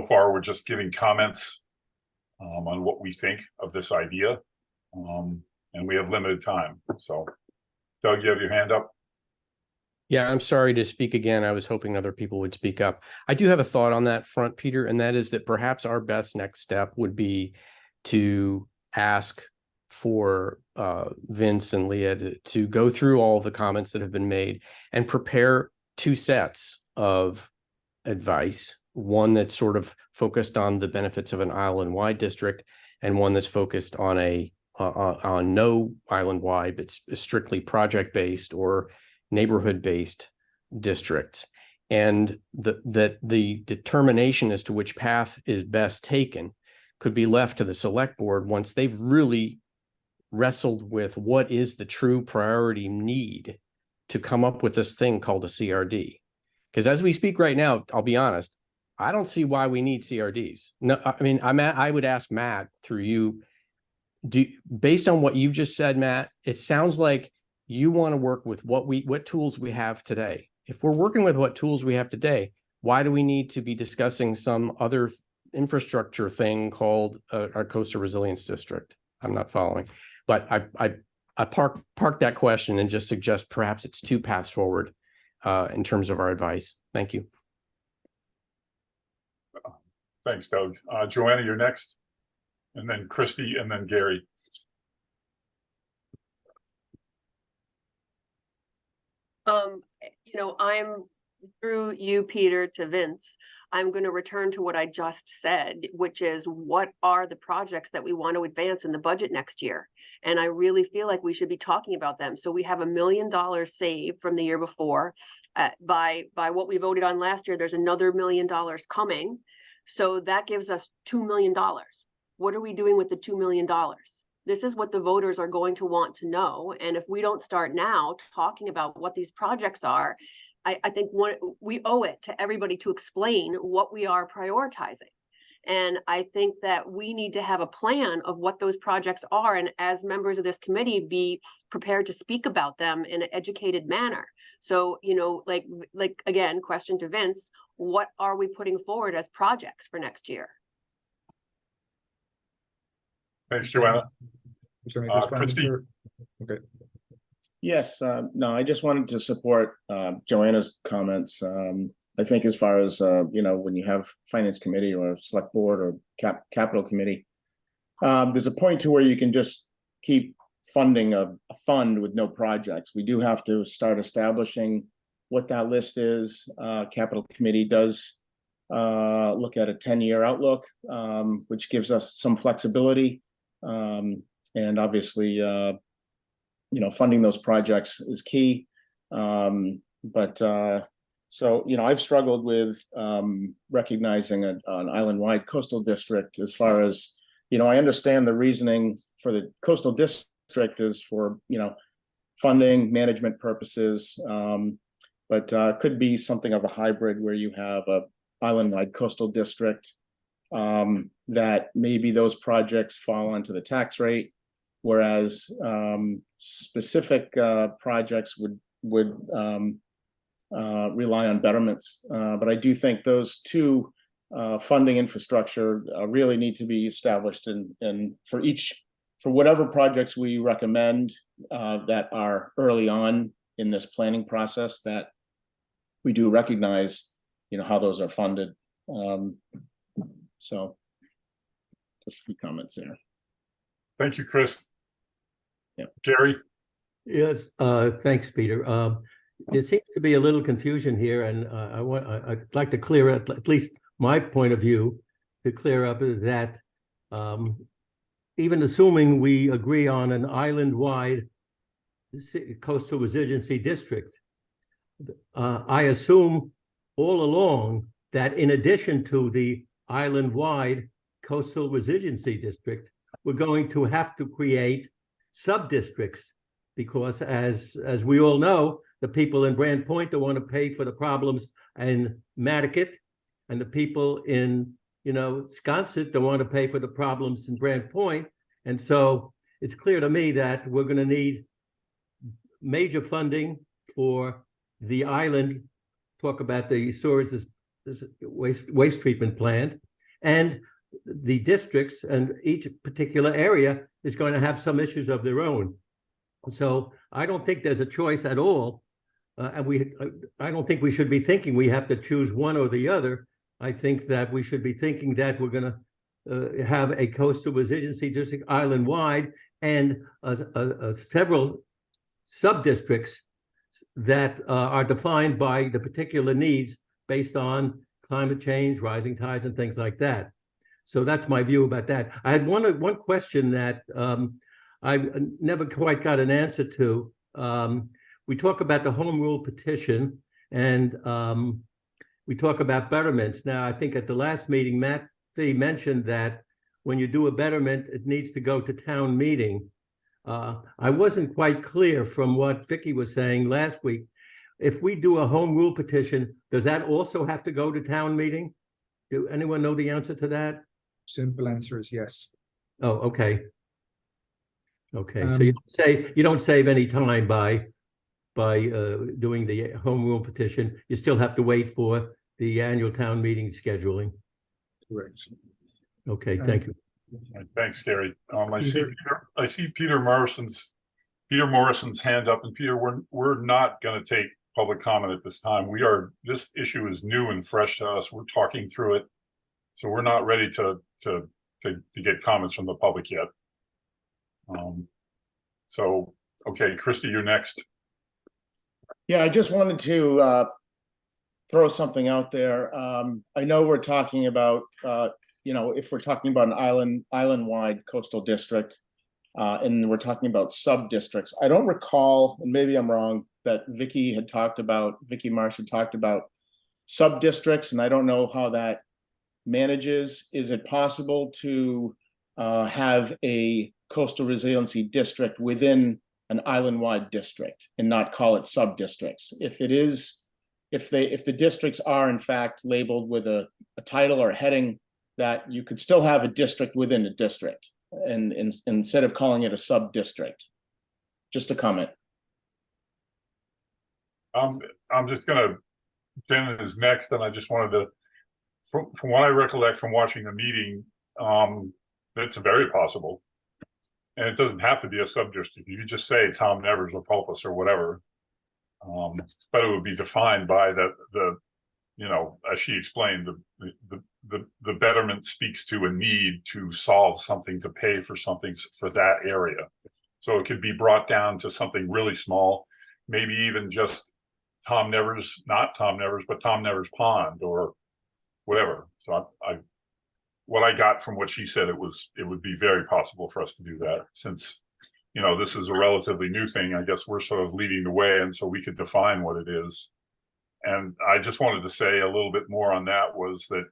far we're just giving comments on what we think of this idea, and we have limited time. So Doug, you have your hand up. Yeah, I'm sorry to speak again. I was hoping other people would speak up. I do have a thought on that front, Peter, and that is that perhaps our best next step would be to ask for Vince and Leah to go through all the comments that have been made and prepare 2 sets of advice, one that's sort of focused on the benefits of an island-wide district, and one that's focused on on no island-wide, but strictly project-based or neighborhood-based districts. And that the determination as to which path is best taken could be left to the select board once they've really wrestled with what is the true priority need to come up with this thing called a CRD. Because as we speak right now, I'll be honest, I don't see why we need CRDs. No, I mean, I would ask Matt through you, based on what you've just said, Matt, it sounds like you want to work with what tools we have today. If we're working with what tools we have today, why do we need to be discussing some other infrastructure thing called our Coastal Resilience District? I'm not following, but I park that question and just suggest perhaps it's 2 paths forward in terms of our advice. Thank you. Thanks, Doug. Joanna, you're next, and then Christy, and then Gary. You know, I'm through you, Peter, to Vince. I'm going to return to what I just said, which is what are the projects that we want to advance in the budget next year? And I really feel like we should be talking about them. So we have $1 million saved from the year before. By what we voted on last year, there's another $1 million coming. So that gives us $2 million. What are we doing with the $2 million? This is what the voters are going to want to know. And if we don't start now talking about what these projects are, I think we owe it to everybody to explain what we are prioritizing. And I think that we need to have a plan of what those projects are, and as members of this committee, be prepared to speak about them in an educated manner. So, you know, like again, question to Vince, what are we putting forward as projects for next year? Thanks, Joanna. Is there any correspondence Christie. or- Okay, Yes, no, I just wanted to support Joanna's comments. I think as far as, you know, when you have finance committee or select board or capital committee, there's a point to where you can just keep funding a fund with no projects. We do have to start establishing what that list is. Capital committee does look at a 10-year outlook, which gives us some flexibility. And obviously, you know, funding those projects is key. So, you know, I've struggled with recognizing an island-wide coastal district as far as, you know, I understand the reasoning for the coastal district is for, you know, funding, management purposes, but could be something of a hybrid where you have a island-wide coastal district that maybe those projects fall onto the tax rate, whereas specific projects would rely on betterments. But I do think those two funding infrastructure really need to be established, and for whatever projects we recommend that are early on in this planning process, that we do recognize, you know, how those are funded. So just a few comments there. Thank you, Chris. Yeah. Jerry. Yes, thanks, Peter. There seems to be a little confusion here, and I'd like to clear up, at least my point of view, to clear up is that even assuming we agree on an island-wide coastal resiliency district, I assume all along that in addition to the island-wide coastal resiliency district, we're going to have to create sub-districts, because as we all know, the people in Brand Point don't want to pay for the problems in Matticat, and the people in, you know, Sconset don't want to pay for the problems in Brand Point. And so it's clear to me that we're going to need major funding for the island, talk about the storage, this waste treatment plant, and the districts, and each particular area is going to have some issues of their own. So I don't think there's a choice at all. And I don't think we should be thinking we have to choose one or the other. I think that we should be thinking that we're going to have a coastal resiliency district island-wide and several sub-districts that are defined by the particular needs based on climate change, rising tides, and things like that. So that's my view about that. I had one question that I never quite got an answer to. We talk about the home rule petition, and we talk about betterments. Now, I think at the last meeting, Matt mentioned that when you do a betterment, it needs to go to town meeting. I wasn't quite clear from what Vicky was saying last week. If we do a home rule petition, does that also have to go to town meeting? Do anyone know the answer to that? simple answer is yes. Oh, okay. Okay, so you don't save any time by doing the home rule petition. You still have to wait for the annual town meeting scheduling. Correct. Okay, thank you. Thanks, Gary. I see Peter Morrison's hand up, and Peter, we're not going to take public comment at this time. This issue is new and fresh to us. We're talking through it, so we're not ready to get comments from the public yet. So, okay, Christy, you're next. Yeah, I just wanted to throw something out there. I know we're talking about, if we're talking about an island-wide coastal district, and we're talking about sub-districts, I don't recall, and maybe I'm wrong, that Vicky Marsh had talked about sub-districts, and I don't know how that manages. Is it possible to have a coastal resiliency district within an island-wide district and not call it sub-districts? If it is if the districts are in fact labeled with a title or a heading, that you could still have a district within a district, and instead of calling it a sub-district. Just a comment. I'm just gonna, Jen is next, and I just wanted to, from what I recollect from watching the meeting, it's very possible. And it doesn't have to be a sub-district. You could just say Tom Nevers or Pulpus or whatever. But it would be defined by the you know, as she explained, the betterment speaks to a need to solve something, to pay for something for that area. So it could be brought down to something really small, maybe even just Tom Nevers, not Tom Nevers, but Tom Nevers Pond or whatever. So what I got from what she said, it would be very possible for us to do that, since, you know, this is a relatively new thing. I guess we're sort of leading the way, and so we could define what it is. And I just wanted to say a little bit more on that, was that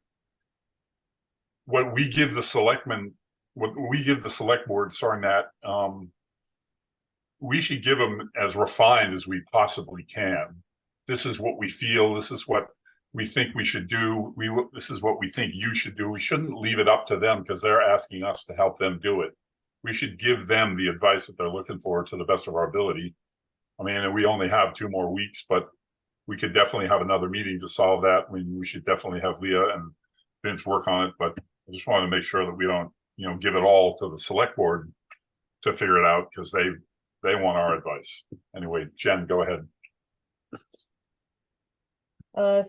what we give the selectmen, what we give the select board, sorry, Nat, we should give them as refined as we possibly can. This is what we feel. This is what we think we should do. This is what we think you should do. We shouldn't leave it up to them because they're asking us to help them do it. We should give them the advice that they're looking for to the best of our ability. I mean, we only have 2 more weeks, but we could definitely have another meeting to solve that. I mean, we should definitely have Leah and Vince work on it, but I just want to make sure that we don't, you know, give it all to the select board to figure it out, because they want our advice. Anyway, Jen, go ahead.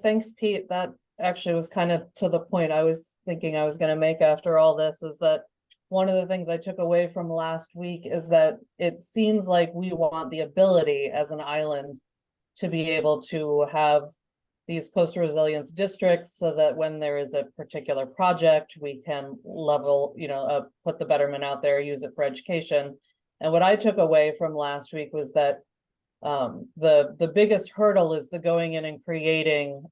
Thanks, Pete. That actually was kind of to the point I was thinking I was going to make after all this, is that one of the things I took away from last week is that it seems like we want the ability as an island to be able to have these coastal resilience districts, so that when there is a particular project, we can level, you know, put the betterment out there, use it for education. And what I took away from last week was that the biggest hurdle is the going in and creating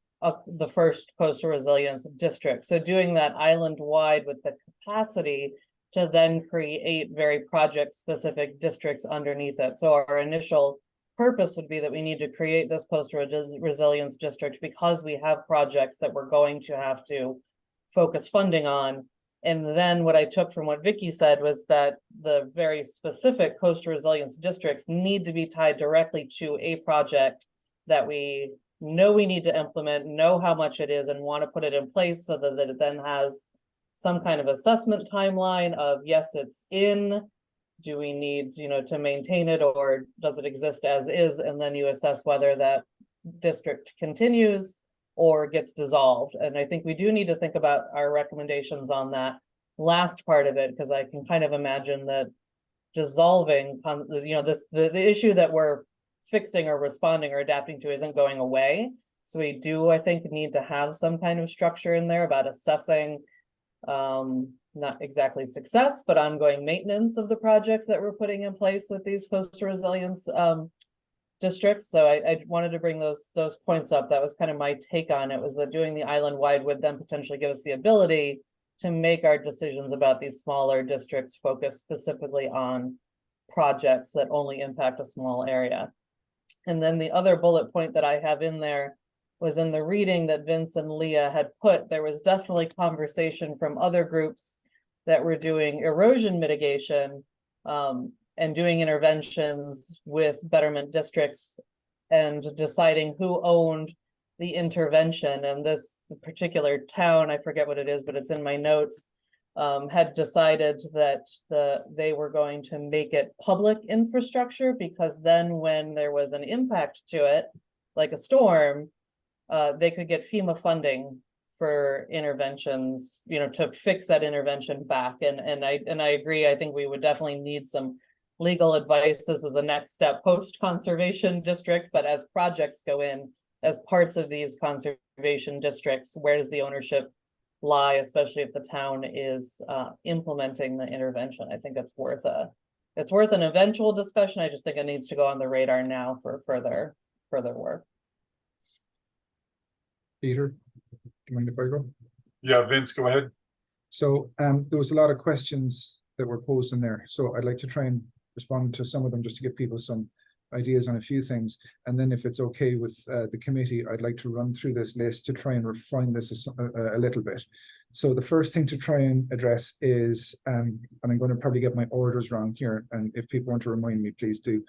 the first coastal resilience district. So doing that island wide with the capacity to then create very project specific districts underneath it. So our initial purpose would be that we need to create this coastal resilience district because we have projects that we're going to have to focus funding on. And then what I took from what Vicky said was that the very specific coastal resilience districts need to be tied directly to a project that we know we need to implement, know how much it is, and want to put it in place, so that it then has some kind of assessment timeline of, yes, it's in, do we need, you know, to maintain it, or does it exist as is? And then you assess whether that district continues or gets dissolved. And I think we do need to think about our recommendations on that last part of it, because I can kind of imagine that dissolving, you know, the issue that we're fixing or responding or adapting to isn't going away. So we do, I think, need to have some kind of structure in there about assessing not exactly success, but ongoing maintenance of the projects that we're putting in place with these coastal resilience districts. So I wanted to bring those points up. That was kind of my take on it, was that doing the island wide would then potentially give us the ability to make our decisions about these smaller districts focus specifically on projects that only impact a small area. And then the other bullet point that I have in there was, in the reading that Vince and Leah had put, there was definitely conversation from other groups that were doing erosion mitigation and doing interventions with betterment districts and deciding who owned the intervention. And this particular town, I forget what it is, but it's in my notes, had decided that they were going to make it public infrastructure, because then when there was an impact to it, like a storm, they could get FEMA funding for interventions, you know, to fix that intervention back. And I agree. I think we would definitely need some legal advice. This is a next step post conservation district, but as projects go in as parts of these conservation districts, where does the ownership lie, especially if the town is implementing the intervention? I think it's worth an eventual discussion. I just think it needs to go on the radar now for further work. Peter, do you mind if I go? Yeah, Vince, go ahead. So there was a lot of questions that were posed in there. So I'd like to try and respond to some of them just to give people some ideas on a few things. And then if it's okay with the committee, I'd like to run through this list to try and refine this a little bit. So the first thing to try and address is, and I'm going to probably get my orders wrong here, and if people want to remind me, please do.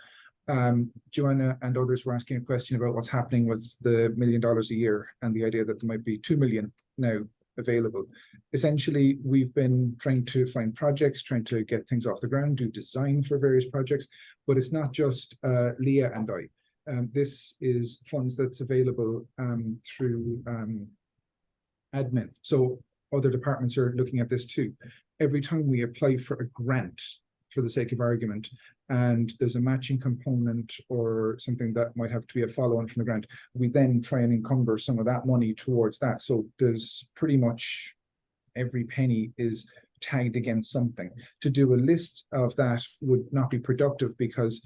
Joanna and others were asking a question about what's happening with the $1 million a year and the idea that there might be 2 million now available. Essentially, we've been trying to find projects, trying to get things off the ground, do design for various projects, but it's not just Leah and I. This is funds that's available through admin. So other departments are looking at this too. Every time we apply for a grant, for the sake of argument, and there's a matching component or something that might have to be a follow-on from the grant, we then try and encumber some of that money towards that. So there's pretty much every penny is tagged against something. To do a list of that would not be productive because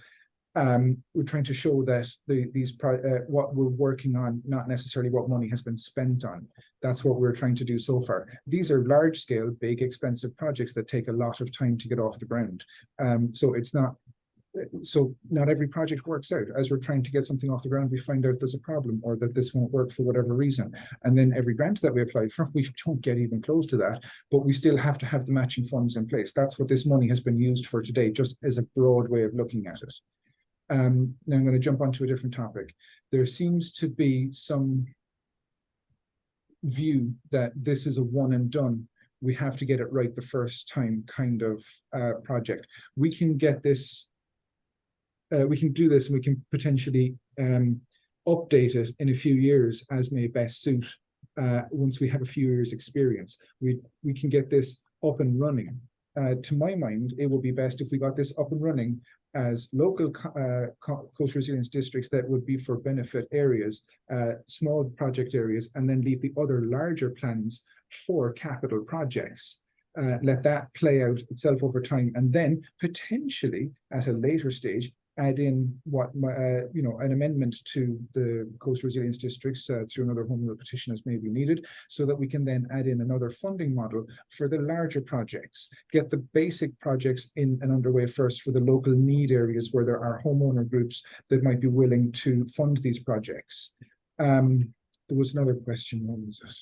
we're trying to show that what we're working on, not necessarily what money has been spent on. That's what we're trying to do so far. These are large scale, big, expensive projects that take a lot of time to get off the ground. So not every project works out. As we're trying to get something off the ground, we find out there's a problem or that this won't work for whatever reason. And then every grant that we apply for, we don't get even close to that, but we still have to have the matching funds in place. That's what this money has been used for today, just as a broad way of looking at it. Now I'm going to jump onto a different topic. There seems to be some view that this is a one and done. We have to get it right the first time kind of project. We can get this, we can do this and we can potentially update it in a few years as may best suit once we have a few years experience. We can get this up and running. To my mind, it would be best if we got this up and running as local coast resilience districts that would be for benefit areas, small project areas, and then leave the other larger plans for capital projects. Let that play out itself over time, and then potentially at a later stage add in what an amendment to the coast resilience districts through another home rule petition as may be needed, so that we can then add in another funding model for the larger projects. Get the basic projects in and underway first for the local need areas where there are homeowner groups that might be willing to fund these projects. There was another question. What was it?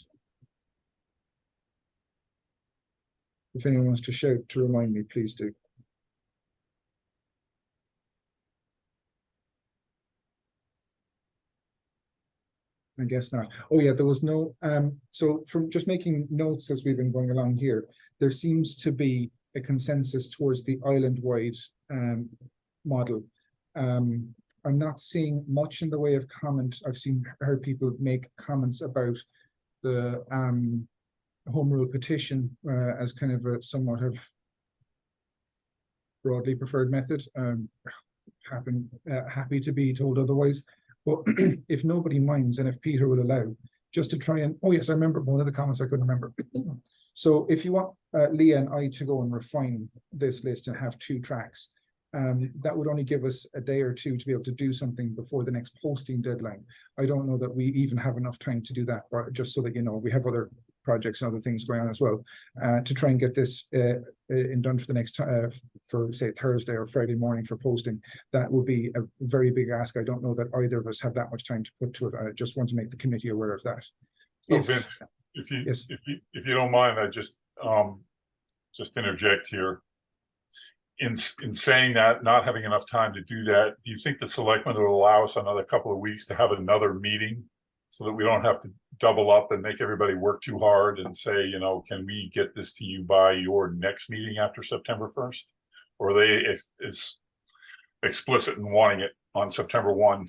If anyone wants to shout to remind me, please do. I guess not. Oh yeah, there was no, so from just making notes as we've been going along here, there seems to be a consensus towards the island-wide model. I'm not seeing much in the way of comment. I've heard people make comments about the home rule petition as kind of a somewhat of broadly preferred method. Happy to be told otherwise. But if nobody minds, and if Peter will allow, just to try and, oh yes, I remember one of the comments I couldn't remember. So if you want Leah and I to go and refine this list and have 2 tracks, that would only give us a day or 2 to be able to do something before the next posting deadline. I don't know that we even have enough time to do that, but just so that you know, we have other projects and other things going on as well, to try and get this done for the next for say Thursday or Friday morning for posting. That would be a very big ask. I don't know that either of us have that much time to put to it. I just want to make the committee aware of that. So Vince, if you don't mind, I just interject here. In saying that, not having enough time to do that, do you think the selectmen will allow us another couple of weeks to have another meeting so that we don't have to double up and make everybody work too hard and say, you know, can we get this to you by your next meeting after September 1st? Or are they is explicit in wanting it on September 1?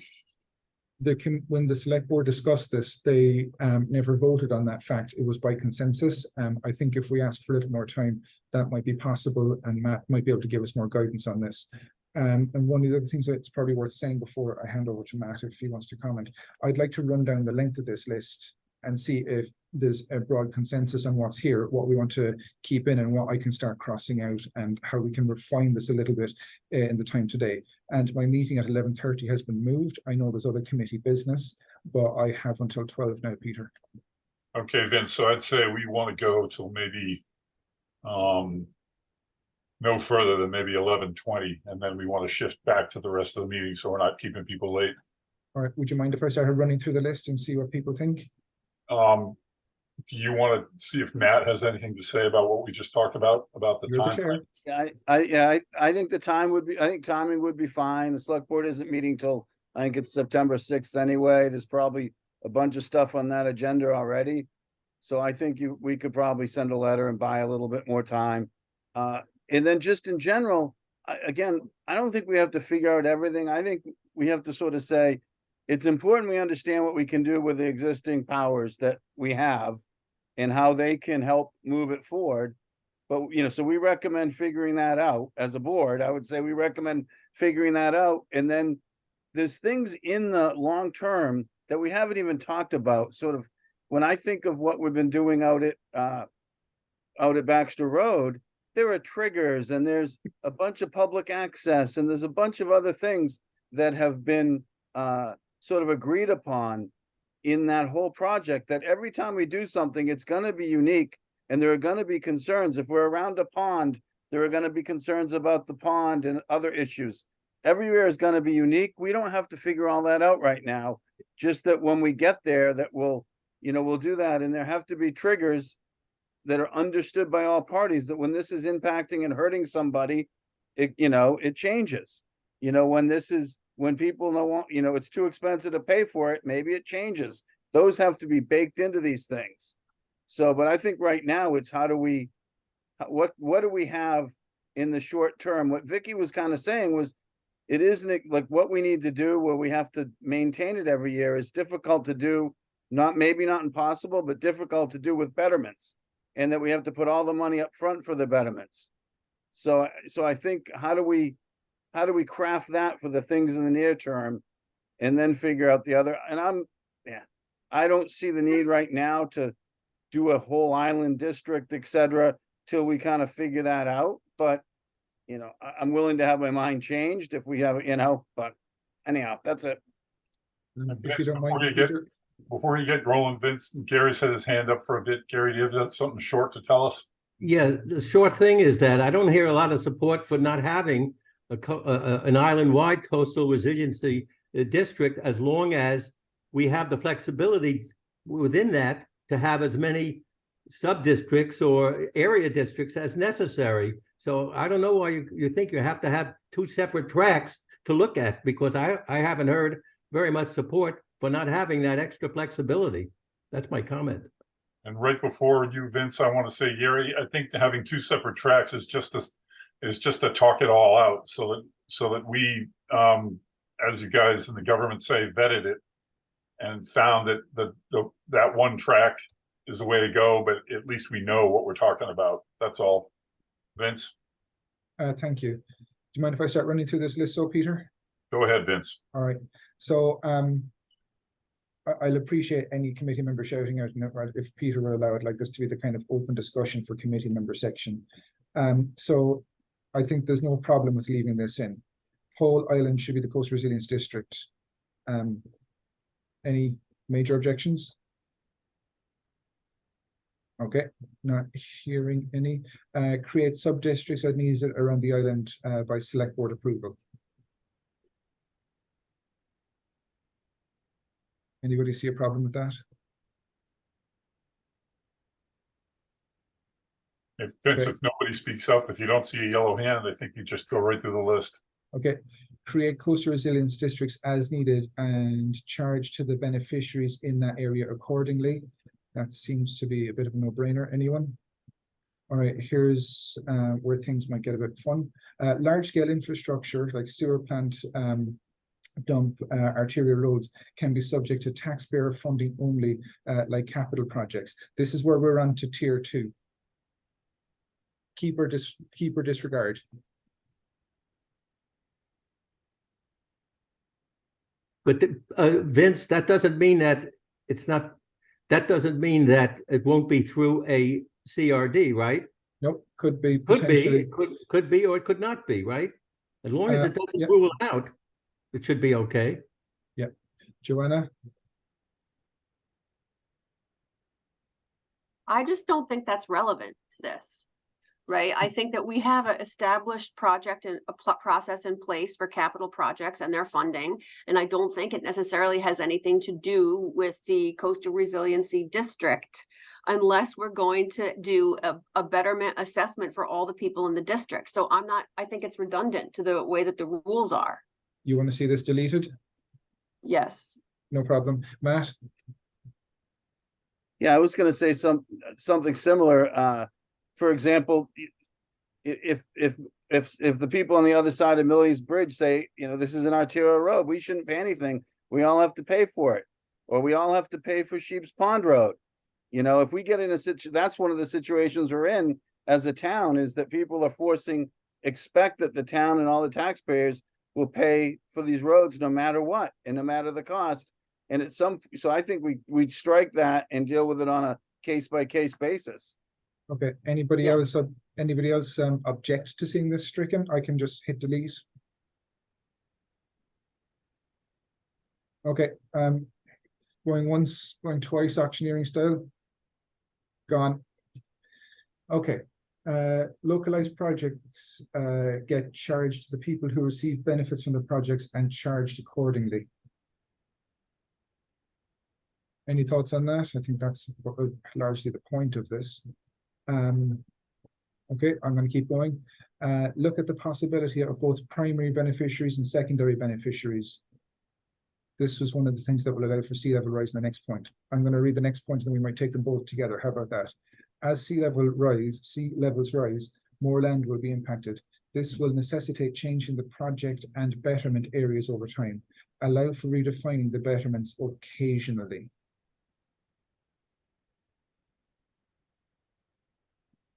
When the select board discussed this, they never voted on that fact. It was by consensus. I think if we asked for a little more time, that might be possible, and Matt might be able to give us more guidance on this. And one of the other things that's probably worth saying before I hand over to Matt, if he wants to comment, I'd like to run down the length of this list and see if there's a broad consensus on what's here, what we want to keep in, and what I can start crossing out, and how we can refine this a little bit in the time today. And my meeting at 11:30 has been moved. I know there's other committee business, but I have until 12 now, Peter. Okay, Vince, so I'd say we want to go till maybe no further than maybe 11:20, and then we want to shift back to the rest of the meeting, so we're not keeping people late. All right, would you mind if I started running through the list and see what people think? Do you want to see if Matt has anything to say about what we just talked about the You're the time? chair. Yeah, I think the time would be, I think timing would be fine. The select board isn't meeting till, I think it's September 6th anyway. There's probably a bunch of stuff on that agenda already. So I think we could probably send a letter and buy a little bit more time. And then just in general, again, I don't think we have to figure out everything. I think we have to sort of say, it's important we understand what we can do with the existing powers that we have and how they can help move it forward. But, so we recommend figuring that out as a board. I would say we recommend figuring that out. And then there's things in the long term that we haven't even talked about. Sort of when I think of what we've been doing out at Baxter Road, there are triggers and there's a bunch of public access and there's a bunch of other things that have been sort of agreed upon in that whole project, that every time we do something, it's going to be unique and there are going to be concerns. If we're around a pond, there are going to be concerns about the pond and other issues. Everywhere is going to be unique. We don't have to figure all that out right now. Just that when we get there, that we'll do that. And there have to be triggers that are understood by all parties, that when this is impacting and hurting somebody, it changes. When people know, it's too expensive to pay for it, maybe it changes. Those have to be baked into these things. So, but I think right now it's what do we have in the short term? What Vicky was kind of saying was, it isn't like what we need to do where we have to maintain it every year is difficult to do, maybe not impossible, but difficult to do with betterments. And that we have to put all the money up front for the betterments. So I think, how do we craft that for the things in the near term and then figure out the other? And I don't see the need right now to do a whole island district, etc., till we kind of figure that out. But, I'm willing to have my mind changed if we have, but anyhow, that's it. If you don't mind, Before you get rolling, Vince, Gary's had his hand up for a bit. Gary, do you have something short to tell us? Yeah, the short thing is that I don't hear a lot of support for not having an island-wide coastal resiliency district, as long as we have the flexibility within that to have as many sub-districts or area districts as necessary. So I don't know why you think you have to have two separate tracks to look at, because I haven't heard very much support for not having that extra flexibility. That's my comment. And right before you, Vince, I want to say, Gary, I think having two separate tracks is just to talk it all out, so that we, as you guys in the government say, vetted it and found that that one track is the way to go. But at least we know what we're talking about. That's all. Vince? Thank you. Do you mind if I start running through this list, Peter? Go ahead, Vince. All right. So I'll appreciate any committee member shouting out, if Peter will allow it, like this to be the kind of open discussion for committee member section. So I think there's no problem with leaving this in. Whole island should be the Coastal Resilience District. Any major objections? Okay, not hearing any. Create sub-districts as needed around the island by select board approval. Anybody see a problem with that? If Vince, if nobody speaks up, if you don't see a yellow hand, I think you just go right through the list. Okay, create coastal resilience districts as needed and charge to the beneficiaries in that area accordingly. That seems to be a bit of a no-brainer. Anyone? All right, here's where things might get a bit fun. Large-scale infrastructure like sewer plant, dump, arterial roads can be subject to taxpayer funding only, like capital projects. This is where we're on to tier 2. Keep or disregard. But Vince, that doesn't mean that it's not. That doesn't mean that it won't be through a CRD, right? Nope, could be. Could be, could be, or it could not be, right? As long as it doesn't rule out, it should be okay. Yep. Joanna? I just don't think that's relevant to this. right? I think that we have an established project and a process in place for capital projects and their funding. And I don't think it necessarily has anything to do with the Coastal Resiliency District unless we're going to do a betterment assessment for all the people in the district. So I think it's redundant to the way that the rules are. You want to see this deleted? Yes. No problem. Matt? Yeah, I was gonna say something similar. For example, if the people on the other side of Millie's Bridge say, you know, this is an arterial road, we shouldn't pay anything. We all have to pay for it, or we all have to pay for Sheep's Pond Road. You know, if we get in a that's one of the situations we're in as a town, is that people are expect that the town and all the taxpayers will pay for these roads no matter what and no matter the cost. And it's so I think we'd strike that and deal with it on a case-by-case basis. Okay, anybody else object to seeing this stricken? I can just hit delete. Okay, going once, going twice, auctioneering style. Gone. Okay, localized projects get charged to the people who receive benefits from the projects and charged accordingly. Any thoughts on that? I think that's largely the point of this. Okay, I'm going to keep going. Look at the possibility of both primary beneficiaries and secondary beneficiaries. This was one of the things that will allow for sea level rise in the next point. I'm going to read the next point and then we might take them both together. How about that? As sea levels rise, more land will be impacted. This will necessitate change in the project and betterment areas over time. Allow for redefining the betterments occasionally.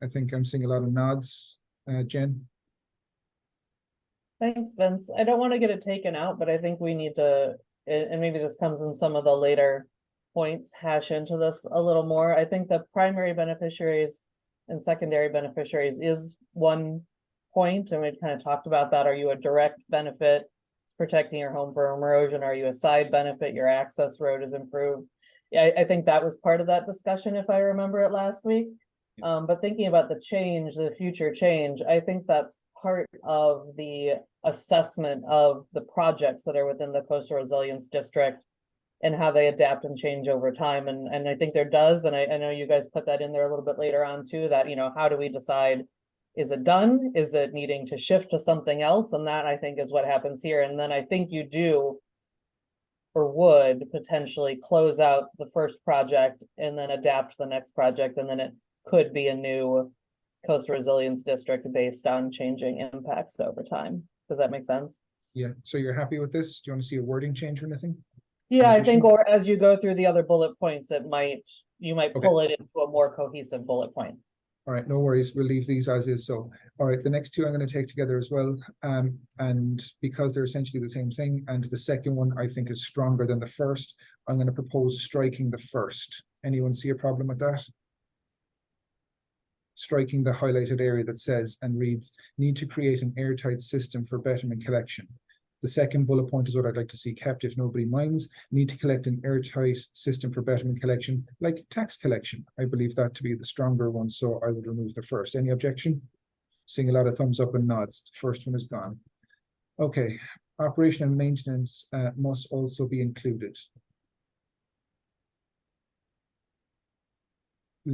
I think I'm seeing a lot of nods. Jen? Thanks, Vince. I don't want to get it taken out, but I think we need to, and maybe this comes in some of the later points, hash into this a little more. I think the primary beneficiaries and secondary beneficiaries is one point, and we kind of talked about that. Are you a direct benefit? It's protecting your home from erosion. Are you a side benefit? Your access road is improved. Yeah, I think that was part of that discussion, if I remember it last week. But thinking about the change, the future change, I think that's part of the assessment of the projects that are within the Coastal Resilience District and how they adapt and change over time. And I think there does, and I know you guys put that in there a little bit later on too, that, you know, how do we decide, is it done? Is it needing to shift to something else? And that, I think, is what happens here. And then I think you do, or would potentially close out the first project and then adapt the next project, and then it could be a new Coastal Resilience District based on changing impacts over time. Does that make sense? Yeah, so you're happy with this? Do you want to see a wording change or anything? Yeah, I think, or as you go through the other bullet points, you might pull it into a more cohesive bullet point. All right, no worries. We'll leave these as is. So, all right, the next two I'm going to take together as well. And because they're essentially the same thing, and the second one I think is stronger than the first, I'm going to propose striking the first. Anyone see a problem with that? Striking the highlighted area that says and reads, need to create an airtight system for betterment collection. The second bullet point is what I'd like to see kept if nobody minds. Need to collect an airtight system for betterment collection, like tax collection. I believe that to be the stronger one, so I would remove the first. Any objection? Seeing a lot of thumbs up and nods. The first one is gone. Okay, operation and maintenance must also be included.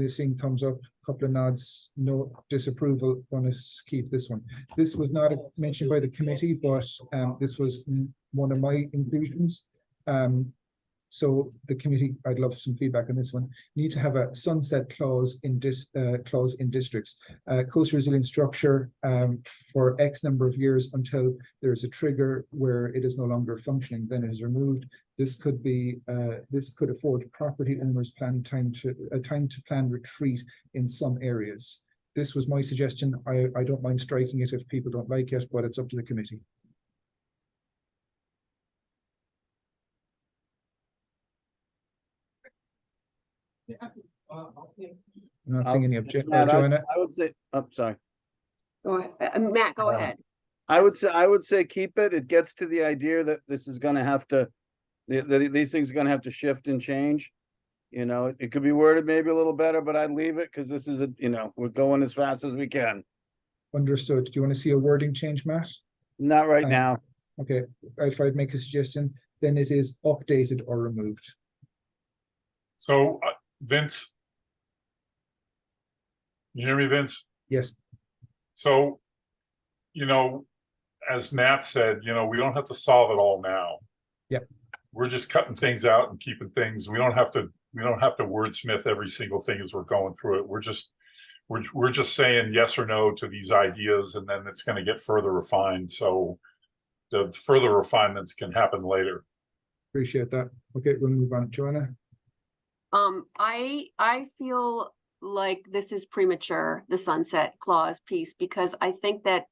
Seeing thumbs up, couple of nods, no disapproval. Want to keep this one. This was not mentioned by the committee, but this was one of my inclusions. So the committee, I'd love some feedback on this one. Need to have a sunset clause in districts. Coastal resilience structure for X number of years until there's a trigger where it is no longer functioning, then it is removed. This could be this could afford property owners time to plan retreat in some areas. This was my suggestion. I don't mind striking it if people don't like it, but it's up to the committee. I'm not seeing any objection. Joanna? I would say, I'm sorry. Go ahead. Matt, go ahead. I would say keep it. It gets to the idea that this is going to have to, these things are going to have to shift and change. You know, it could be worded maybe a little better, but I'd leave it because this is we're going as fast as we can. Understood. Do you want to see a wording change, Matt? Not right now. Okay, if I'd make a suggestion, then it is updated or removed. So Vince. You hear me, Vince? Yes. So, as Matt said, we don't have to solve it all now. Yep. We're just cutting things out and keeping things. We don't have to wordsmith every single thing as we're going through it. We're just saying yes or no to these ideas, and then it's going to get further refined. So the further refinements can happen later. Appreciate that. Okay, we'll move on. Joanna? I feel like this is premature, the sunset clause piece, because I think that,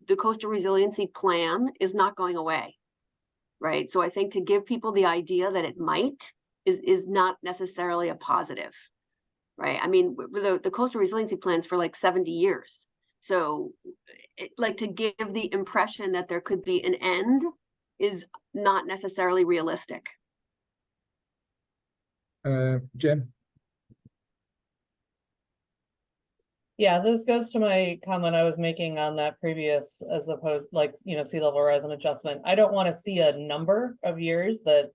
the coastal resiliency plan is not going away, right? So I think to give people the idea that it might is not necessarily a positive, right? I mean, the coastal resiliency plans for like 70 years. So to give the impression that there could be an end is not necessarily realistic. Jen? Yeah, this goes to my comment I was making on that previous, as opposed sea level rise and adjustment. I don't want to see a number of years that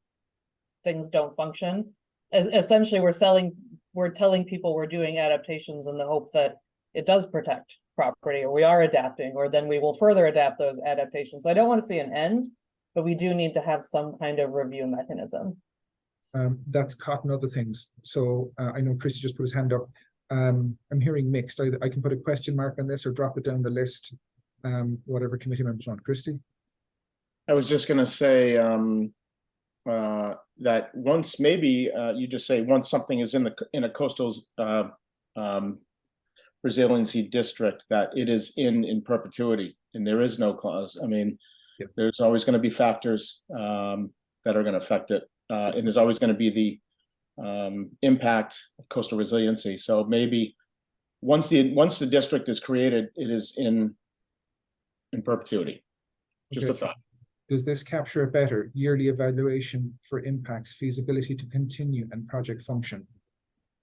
things don't function. Essentially, we're telling people we're doing adaptations in the hope that it does protect property, or we are adapting, or then we will further adapt those adaptations. So I don't want to see an end, but we do need to have some kind of review mechanism. That's caught in other things. So I know Christy just put his hand up. I'm hearing mixed. I can put a question mark on this or drop it down the list. Whatever committee members want. Christy? I was just going to say that once maybe you just say once something is in a coastal resiliency district, that it is in perpetuity, and there is no clause. I mean, yep. There's always going to be factors that are going to affect it, and there's always going to be the impact of coastal resiliency. So maybe once the district is created, it is in perpetuity. Just Okay. a thought. Does this capture a better yearly evaluation for impacts, feasibility to continue, and project function?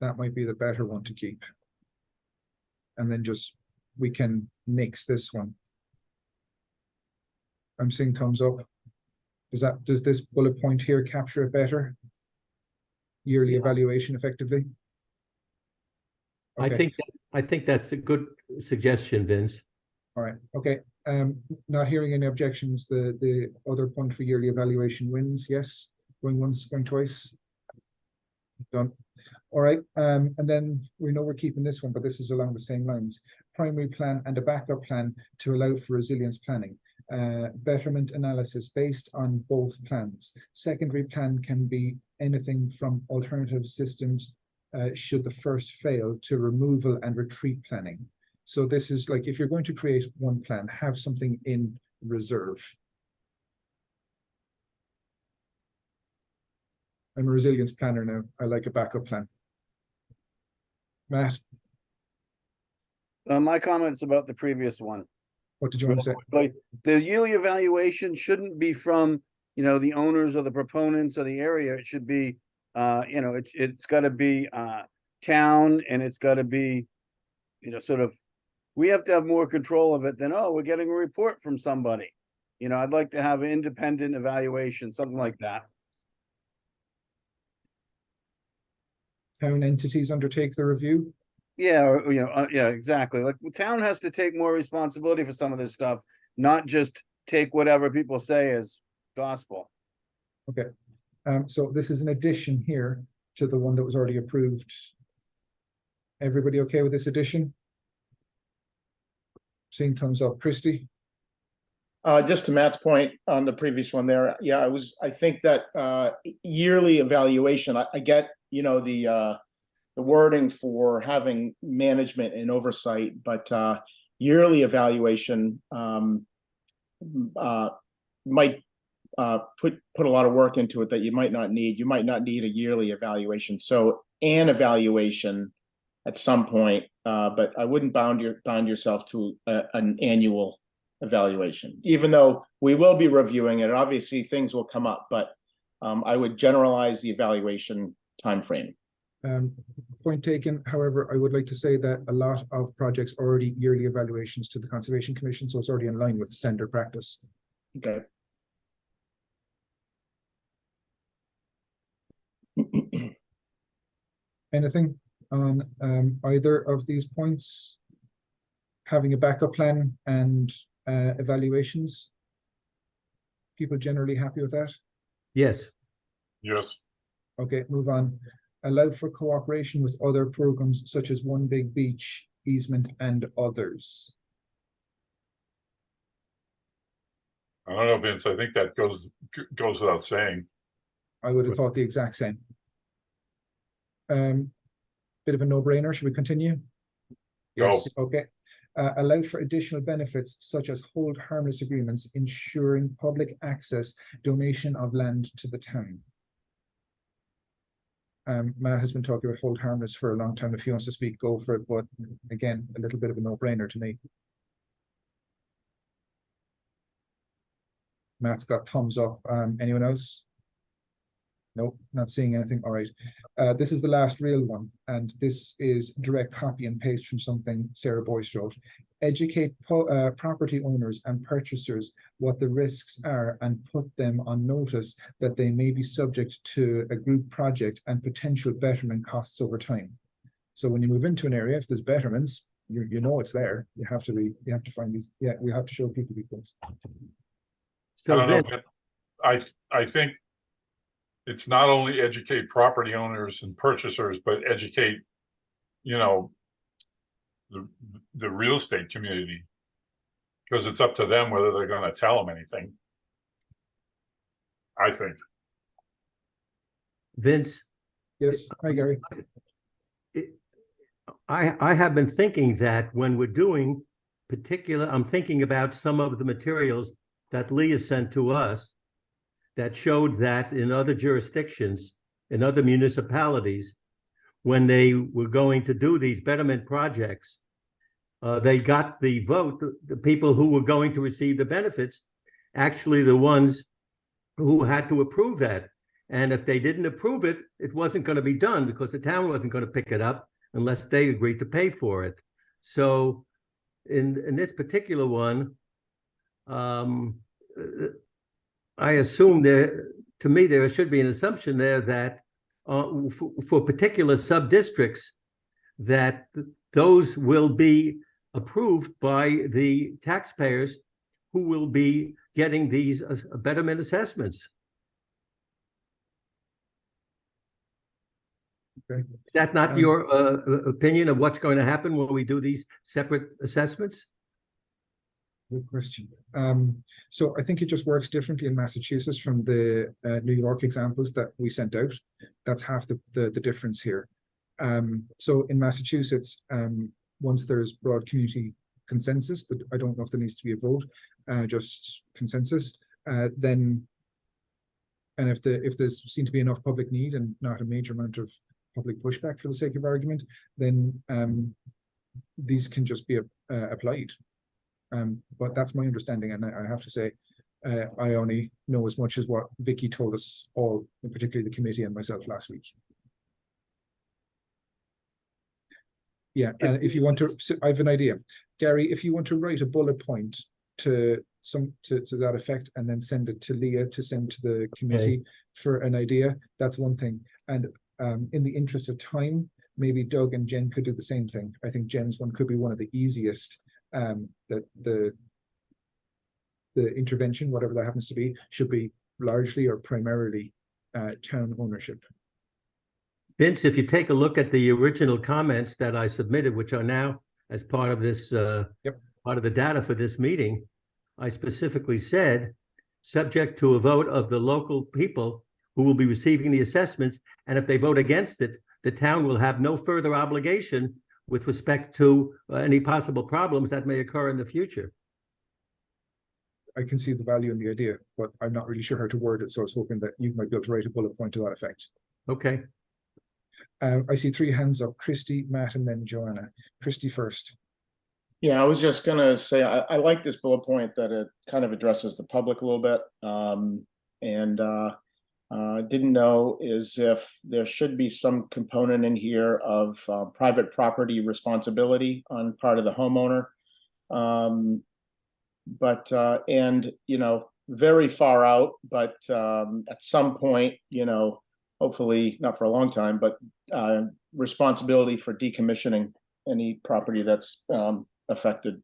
That might be the better one to keep. And then we can nix this one. I'm seeing thumbs up. Does this bullet point here capture it better? Yearly evaluation effectively? Okay. I think that's a good suggestion, Vince. All right, okay. Not hearing any objections, the other point for yearly evaluation wins, yes. Going once, going twice. Done. All right, and then we know we're keeping this one, but this is along the same lines. Primary plan and a backup plan to allow for resilience planning. Betterment analysis based on both plans. Secondary plan can be anything from alternative systems should the first fail to removal and retreat planning. So this is like, if you're going to create one plan, have something in reserve. I'm a resilience planner now. I like a backup plan. Matt? My comments about the previous one. What did you want to say? Like, the yearly evaluation shouldn't be from, the owners or the proponents of the area. It should be, it's got to be town, and it's got to be, sort of, we have to have more control of it than, oh, we're getting a report from somebody. I'd like to have an independent evaluation, something like that. Town entities undertake the review? Yeah, or, yeah, exactly. Like, the town has to take more responsibility for some of this stuff, not just take whatever people say as gospel. Okay. So this is an addition here to the one that was already approved. Everybody okay with this addition? Seeing thumbs up. Christy? Just to Matt's point on the previous one there, yeah, I think that yearly evaluation, I get, the wording for having management and oversight, but yearly evaluation might put a lot of work into it that you might not need. You might not need a yearly evaluation. So an evaluation at some point, but I wouldn't bound yourself to an annual evaluation, even though we will be reviewing it. Obviously things will come up, but I would generalize the evaluation timeframe. Point taken. However, I would like to say that a lot of projects already yearly evaluations to the Conservation Commission, so it's already in line with standard practice. Okay. Anything on either of these points? Having a backup plan and evaluations? People generally happy with that? Yes. Yes. Okay, move on. Allow for cooperation with other programs such as One Big Beach, easement, and others. I don't know, Vince, I think that goes without saying. I would have thought the exact same. Bit of a no-brainer. Should we continue? Go. Yes, okay. Allow for additional benefits such as hold harmless agreements, ensuring public access, donation of land to the town. Matt has been talking about hold harmless for a long time. If he wants to speak, go for it. But again, a little bit of a no-brainer to me. Matt's got thumbs up. Anyone else? Nope, not seeing anything. All right. This is the last real one, and this is direct copy and paste from something Sarah Boyce wrote. Educate property owners and purchasers what the risks are and put them on notice that they may be subject to a group project and potential betterment costs over time. So when you move into an area, if there's betterments, you know it's there. You have to find these. Yeah, we have to show people these things. So I then, don't know, I think it's not only educate property owners and purchasers, but educate, you know, the real estate community, because it's up to them whether they're going to tell them anything. I think. Vince, Yes, hi Gary. I have been thinking that when we're doing I'm thinking about some of the materials that Leah sent to us that showed that in other jurisdictions, in other municipalities, when they were going to do these betterment projects, they got the vote, the people who were going to receive the benefits, actually the ones who had to approve that. And if they didn't approve it, it wasn't going to be done because the town wasn't going to pick it up unless they agreed to pay for it. So in this particular one, I assume to me, there should be an assumption there that for particular sub-districts, that those will be approved by the taxpayers who will be getting these betterment assessments. Okay. Is that not your opinion of what's going to happen when we do these separate assessments? Good question. So I think it just works differently in Massachusetts from the New York examples that we sent out. That's half the difference here. So in Massachusetts, once there's broad community consensus, that I don't know if there needs to be a vote, just consensus, then, and if there's seem to be enough public need and not a major amount of public pushback for the sake of argument, then these can just be applied. But that's my understanding, and I have to say, I only know as much as what Vicky told us all, and particularly the committee and myself last week. Yeah, and if you want to, I have an idea, Gary. If you want to write a bullet point to that effect, and then send it to Leah to send to the committee for an idea, that's one thing. And in the interest of time, maybe Doug and Jen could do the same thing. I think Jen's one could be one of the easiest. That the intervention, whatever that happens to be, should be largely or primarily town ownership. Vince, if you take a look at the original comments that I submitted, which are now as part of this, part of the data for this meeting, I specifically said, subject to a vote of the local people who will be receiving the assessments, and if they vote against it, the town will have no further obligation with respect to any possible problems that may occur in the future. I can see the value in the idea, but I'm not really sure how to word it, so I was hoping that you might be able to write a bullet point to that effect. Okay. I see 3 hands up, Christy, Matt, and then Joanna. Christy first. Yeah, I was just gonna say, I like this bullet point that it kind of addresses the public a little bit. Didn't know is if there should be some component in here of private property responsibility on part of the homeowner. But and you know, very far out, but at some point, you know, hopefully not for a long time, but responsibility for decommissioning any property that's affected.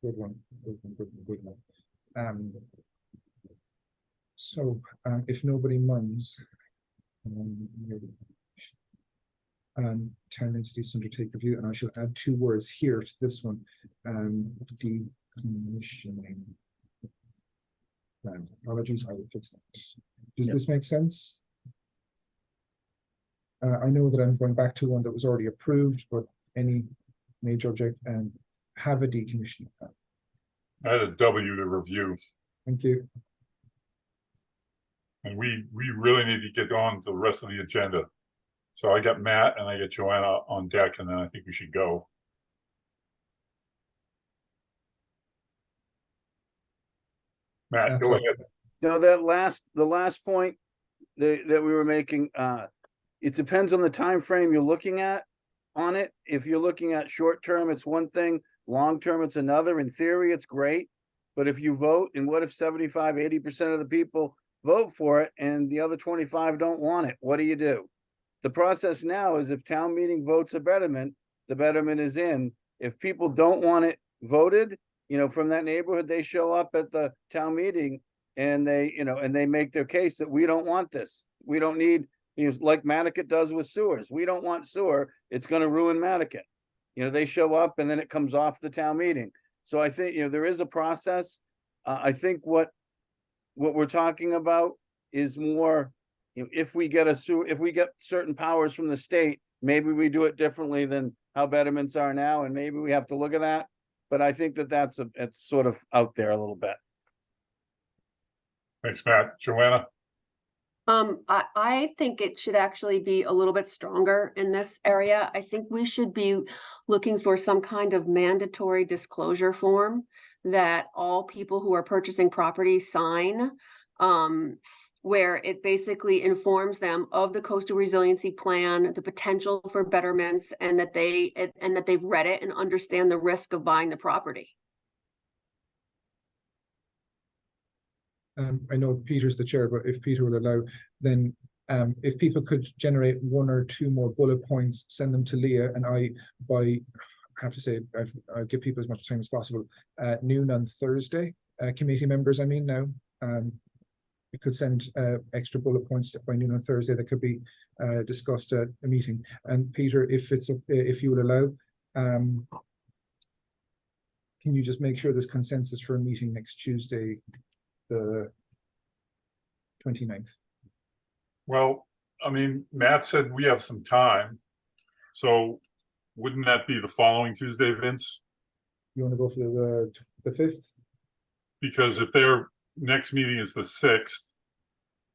Good one, good one, good one, good one. So if nobody minds, town entities undertake the view, and I should add 2 words here to this one. Decommissioning. Apologies, I will fix that. Does this make sense? I know that I'm going back to one that was already approved, but any major object and have a decommissioning plan. I had a W to review, Thank you. and we really need to get on to the rest of the agenda. So I got Matt and I got Joanna on deck, and then I think we should go. Matt, go ahead. No, the last point that we were making, it depends on the time frame you're looking at on it. If you're looking at short term, it's one thing, long term, it's another. In theory, it's great. But if you vote, and what if 75, 80% of the people vote for it and the other 25 don't want it? What do? The process now is if town meeting votes a betterment, the betterment is in. If people don't want it voted, you know, from that neighborhood, they show up at the town meeting and they, you know, and they make their case that we don't want this. We don't need, you know, like Matticat does with sewers. We don't want sewer. It's going to ruin Matticat. You know, they show up and then it comes off the town meeting. So I think, you know, there is a process. I think what we're talking about is more, you know, if we get certain powers from the state, maybe we do it differently than how betterments are now, and maybe we have to look at that. But I think that it's sort of out there a little bit. Thanks, Matt. Joanna? I think it should actually be a little bit stronger in this area. I think we should be looking for some kind of mandatory disclosure form that all people who are purchasing property sign, where it basically informs them of the coastal resiliency plan, the potential for betterments, and that they've read it and understand the risk of buying the property. I know Peter's the chair, but if Peter will allow, then if people could generate 1 or 2 more bullet points, send them to Leah, and I have to say, I'll give people as much time as possible. Noon on Thursday, committee members, I mean now, we could send extra bullet points by noon on Thursday that could be discussed at a meeting. And Peter, if you would allow, can you just make sure there's consensus for a meeting next Tuesday, the 29th? Well, I mean, Matt said we have some time. So wouldn't that be the following Tuesday, Vince? You want to go for the 5th? Because if their next meeting is the 6th,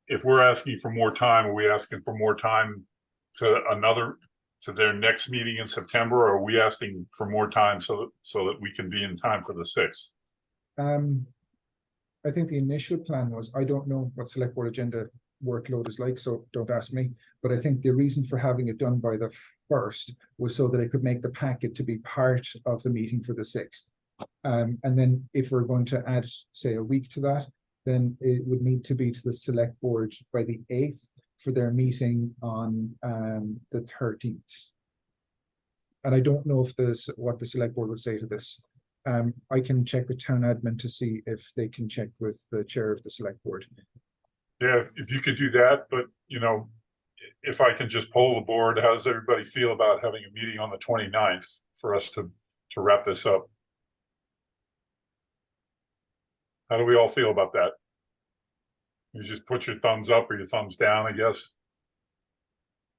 if we're asking for more time, are we asking for more time to their next meeting in September, or are we asking for more time so that we can be in time for the 6th? I think the initial plan was, I don't know what select board agenda workload is like, so don't ask me. But I think the reason for having it done by the 1st was so that I could make the packet to be part of the meeting for the 6th. And then if we're going to add, say, a week to that, then it would need to be to the select board by the 8th for their meeting on the 13th. And I don't know if what the select board would say to this. I can check with town admin to see if they can check with the chair of the select board. Yeah, if you could do that, but you know, if I can just poll the board, how does everybody feel about having a meeting on the 29th for us to wrap this up? How do we all feel about that? You just put your thumbs up or your thumbs down, I guess.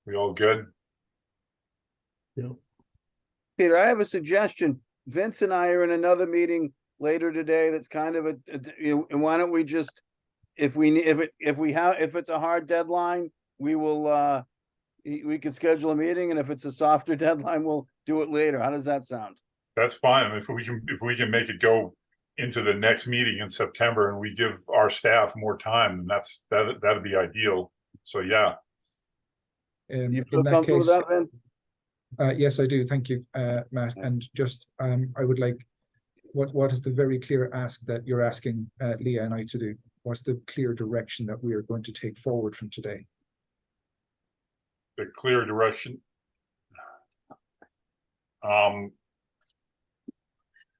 We all good? Yeah. Peter, I have a suggestion. Vince and I are in another meeting later today that's kind of and why don't we just, if it's a hard deadline, we will we could schedule a meeting, and if it's a softer deadline, we'll do it later. How does that sound? That's fine. If we can make it go into the next meeting in September and we give our staff more time, and that'd be ideal. So, yeah. You feel In that comfortable with case, that, Vin? yes, I do. Thank you, Matt. And just, I would like, what is the very clear ask that you're asking Leah and I to do? What's the clear direction that we are going to take forward from today? The clear direction.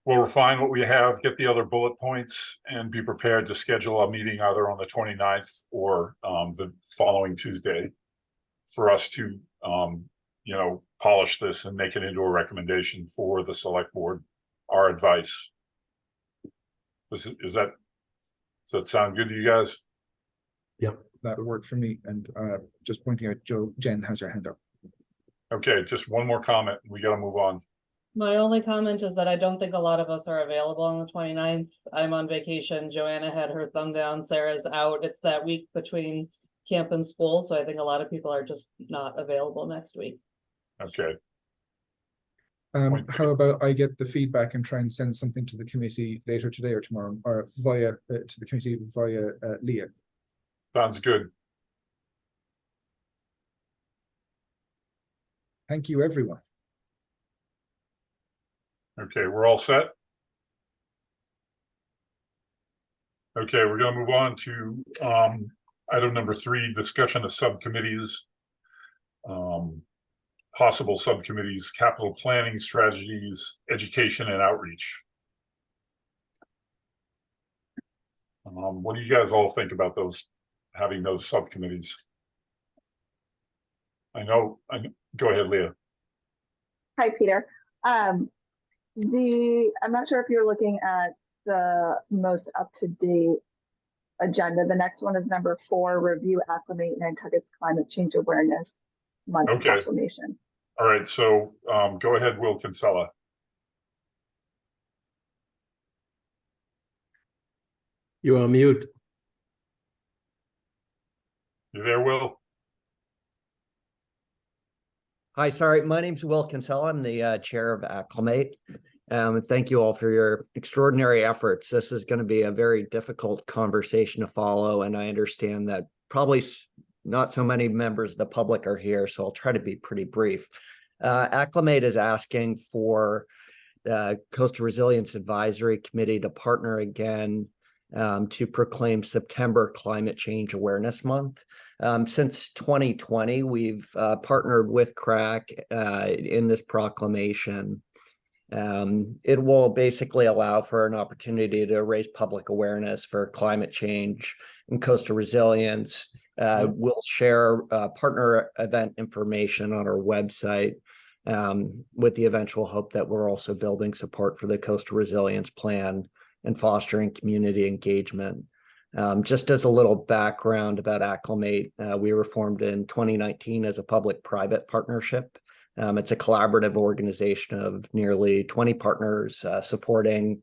We'll refine what we have, get the other bullet points, and be prepared to schedule a meeting either on the 29th or the following Tuesday for us to, polish this and make it into a recommendation for the select board, our advice. Does that sound good to you guys? Yep. That'll work for me. And just pointing out, Jen has her hand up. Okay, just one more comment. We got to move on. My only comment is that I don't think a lot of us are available on the 29th. I'm on vacation. Joanna had her thumb down. Sarah's out. It's that week between camp and school. So I think a lot of people are just not available next week. Okay. How about I get the feedback and try and send something to the committee later today or tomorrow, or via to the committee via Leah. Sounds good. Thank you, everyone. Okay, we're all set. Okay, we're going to move on to item number 3, discussion of subcommittees. Possible subcommittees, capital planning strategies, education and outreach. What do you guys all think about those, having those subcommittees? Go ahead, Leah. Hi, Peter. I'm not sure if you're looking at the most up-to-date agenda. The next one is number 4, review, acclimate, Nantucket's climate change awareness month proclamation. All right, so go ahead, Will Kinsella. You're on mute. You there, Will? Hi, sorry, my name's Will Kinsella. I'm the chair of Acclimate. Thank you all for your extraordinary efforts. This is going to be a very difficult conversation to follow, and I understand that probably not so many members of the public are here, so I'll try to be pretty brief. Acclimate is asking for the Coastal Resilience Advisory Committee to partner again to proclaim September Climate Change Awareness Month. Since 2020, we've partnered with CRAC in this proclamation. It will basically allow for an opportunity to raise public awareness for climate change and coastal resilience. We'll share partner event information on our website with the eventual hope that we're also building support for the Coastal Resilience Plan and fostering community engagement. Just as a little background about Acclimate, we were formed in 2019 as a public-private partnership. It's a collaborative organization of nearly 20 partners supporting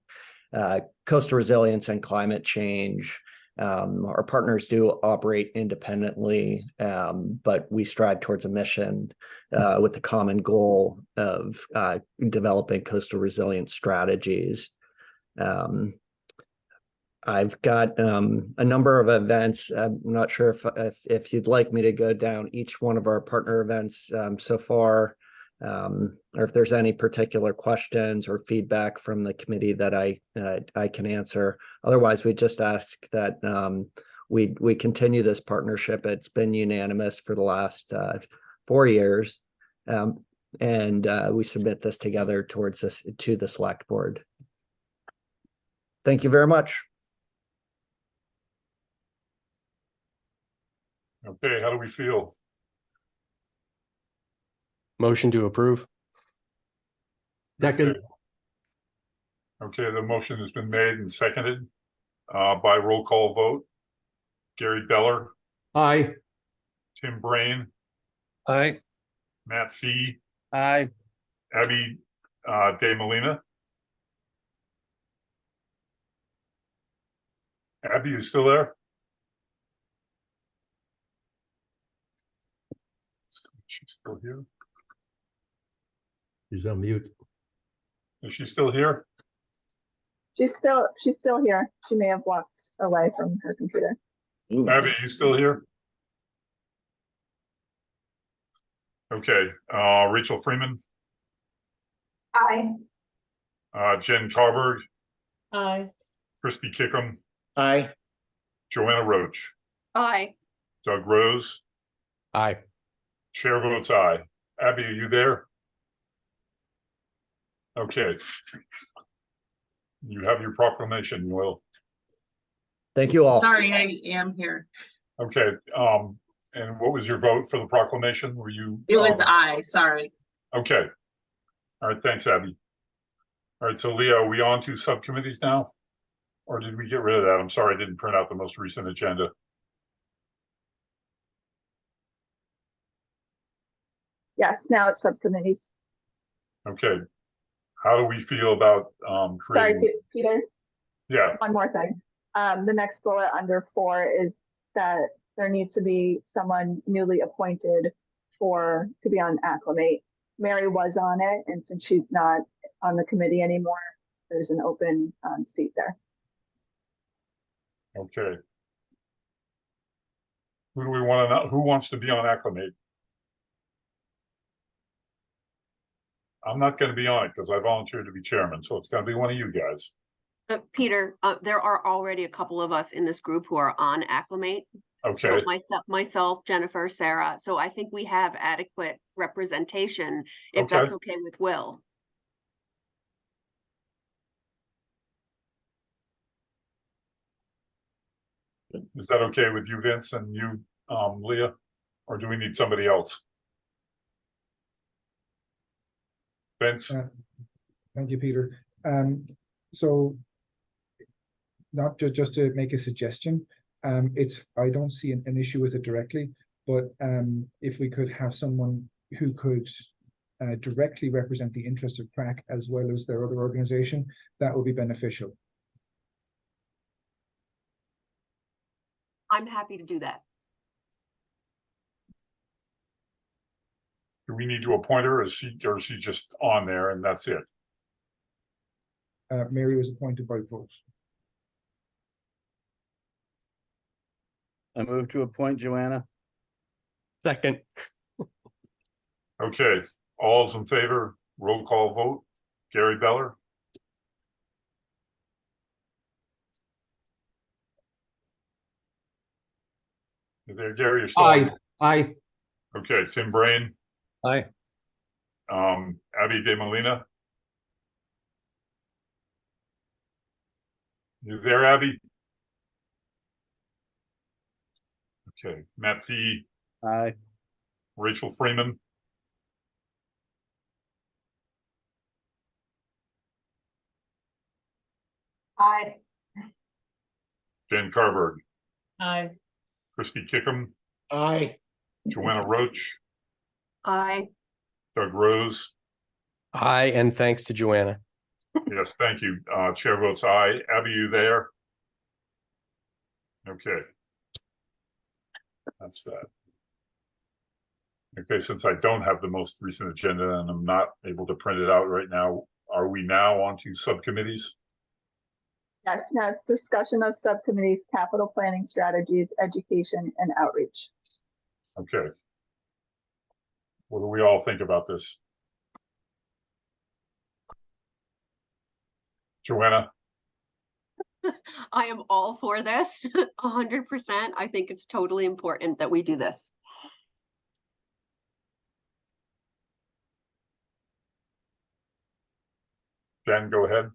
coastal resilience and climate change. Our partners do operate independently, but we strive towards a mission with the common goal of developing coastal resilience strategies. I've got a number of events. I'm not sure if you'd like me to go down each one of our partner events so far, or if there's any particular questions or feedback from the committee that I can answer. Otherwise, we just ask that we continue this partnership. It's been unanimous for the last 4 years, and we submit this together to the select board. Thank you very much. Okay, how do we feel? Motion to approve. Second. Okay, the motion has been made and seconded by roll call vote. Gary Beller, Aye. Tim Brain, Aye. Matt Fee, Aye. Abby De Molina. Abby, you still there? She's still here. She's on mute. Is she still here? She's still here. She may have walked away from her computer. Ooh. Abby, you still here? Okay, Rachel Freeman, Aye. Jen Carberg, Aye. Christy Kickham, Aye. Joanna Roach, Aye. Doug Rose, Aye. chair votes aye. Abby, are you there? Okay. You have your proclamation, Will. Thank you all. Sorry, I am here. Okay, and what was your vote for the proclamation? Were you? It was aye, sorry. Okay. All right, thanks, Abby. All right, so Leah, are we on to subcommittees now? Or did we get rid of that? I'm sorry, I didn't print out the most recent agenda. Yes, now it's subcommittees. Okay. How do we feel about Sorry, creating? Peter, Yeah, one more thing. The next bullet under 4 is that there needs to be someone newly appointed to be on Acclimate. Mary was on it, and since she's not on the committee anymore, there's an open seat there. okay. Who do we want to know? Who wants to be on Acclimate? I'm not going to be on it because I volunteered to be chairman, so it's going to be one of you guys. Peter, there are already a couple of us in this group who are on Acclimate. Okay, So myself, Jennifer, Sarah. So I think we have adequate representation if Okay. that's okay with Will. is that okay with you, Vince, and you, Leah? Or do we need somebody else? Vince? Thank you, Peter. So not just to make a suggestion, I don't see an issue with it directly, but if we could have someone who could directly represent the interest of CRAC as well as their other organization, that would be beneficial. I'm happy to do that. Do we need to appoint her, or is she just on there and that's it? Mary was appointed by vote. I move to appoint Joanna. Second. Okay, all's in favor, roll call vote. Gary Beller? You there, Gary? You're still on? Aye. Okay, Tim Brain, Aye. Abby De Molina. You there, Abby? Okay, Matt Fee, Aye. Rachel Freeman, Aye. Jen Carberg, Aye. Christy Kickham, Aye. Joanna Roach, Aye. Doug Rose. Aye, and thanks to Joanna. Yes, thank you. Chair votes aye. Abby, you there? Okay. That's that. Okay, since I don't have the most recent agenda and I'm not able to print it out right now, are we now on to subcommittees? Yes, now it's discussion of subcommittees, capital planning strategies, education, and outreach. Okay. What do we all think about this? Joanna? I am all for this, 100%. I think it's totally important that we do this. Jen, go ahead.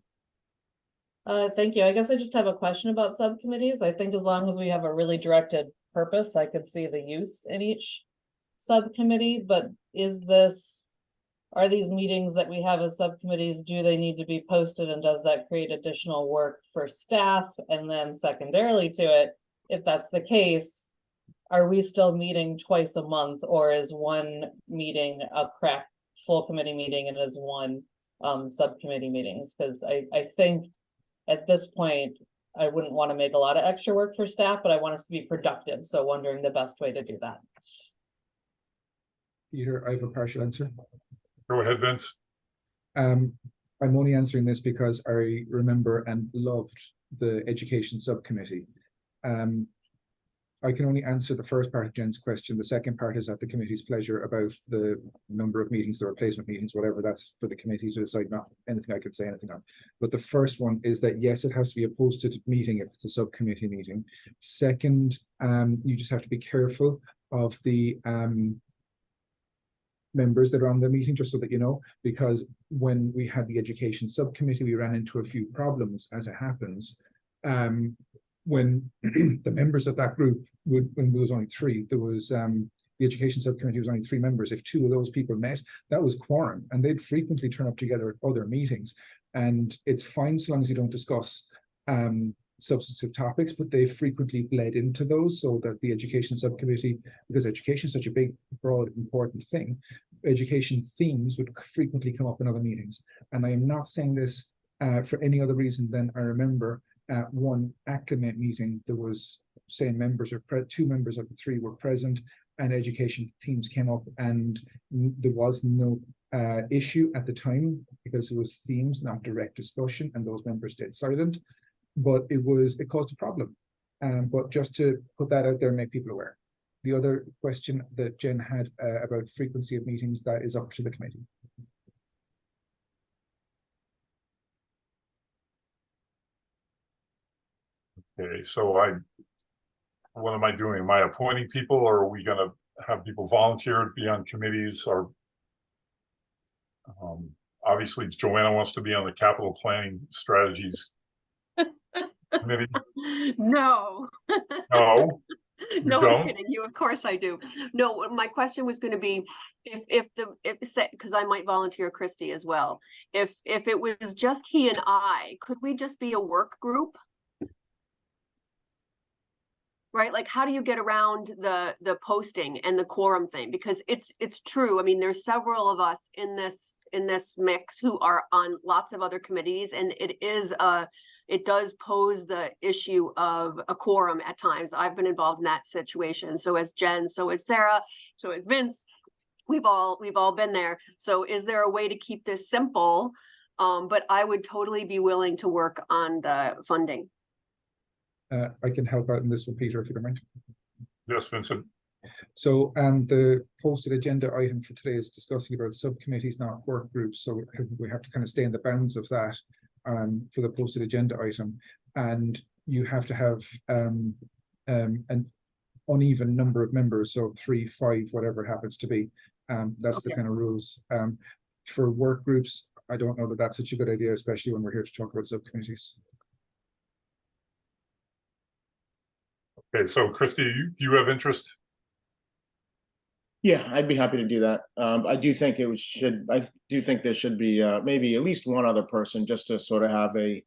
Thank you. I guess I just have a question about subcommittees. I think as long as we have a really directed purpose, I could see the use in each subcommittee, but are these meetings that we have as subcommittees, do they need to be posted, and does that create additional work for staff? And then secondarily to it, if that's the case, are we still meeting twice a month, or is one meeting a CRAC full committee meeting and is one subcommittee meetings? Because I think at this point, I wouldn't want to make a lot of extra work for staff, but I want us to be productive. So wondering the best way to do that. Peter, I have a partial answer. Go ahead, Vince. I'm only answering this because I remember and loved the education subcommittee. I can only answer the first part of Jen's question. The second part is at the committee's pleasure about the number of meetings, the replacement meetings, whatever. That's for the committee to decide, not anything I could say anything on. But the first one is that yes, it has to be a posted meeting if it's a subcommittee meeting. Second, you just have to be careful of the members that are on the meeting, just so that you know, because when we had the education subcommittee, we ran into a few problems, as it happens. When the members of that group when there was only three, there was the education subcommittee was only 3 members. If 2 of those people met, that was quorum, and they'd frequently turn up together at other meetings. And it's fine so long as you don't discuss substantive topics, but they frequently bled into those, so that the education subcommittee, because education is such a big, broad, important thing, education themes would frequently come up in other meetings. And I am not saying this for any other reason than I remember at one Acclimate meeting, there was same members or 2 members of the 3 were present, and education themes came up, and there was no issue at the time because it was themes, not direct discussion, and those members stayed silent. But it caused a problem. But just to put that out there and make people aware. The other question that Jen had about frequency of meetings, that is up to the committee. Okay, so what am I doing? Am I appointing people, or are we gonna have people volunteer to be on committees? Or obviously Joanna wants to be on the capital planning strategies committee. No. No, No, don't? I'm kidding you. Of course I do. No, my question was going to be if because I might volunteer Christy as well. If it was just he and I, could we just be a work group? Right? Like, how do you get around the posting and the quorum thing? Because it's true. I mean, there's several of us in this mix who are on lots of other committees, and it does pose the issue of a quorum at times. I've been involved in that situation. So has Jen, so has Sarah, so has Vince. We've all been there. So is there a way to keep this simple? But I would totally be willing to work on the funding. I can help out in this one, Peter, if you don't mind. Yes, Vincent. So the posted agenda item for today is discussing about subcommittees, not work groups. So we have to kind of stay in the bounds of that for the posted agenda item. And you have to have an uneven number of members, so 3, 5, whatever it happens to be. That's the kind of rules. For work groups, I don't know that that's such a good idea, especially when we're here to talk about subcommittees. Okay, so Christy, you have interest? Yeah, I'd be happy to do that. I do think I do think there should be maybe at least one other person, just to sort of have a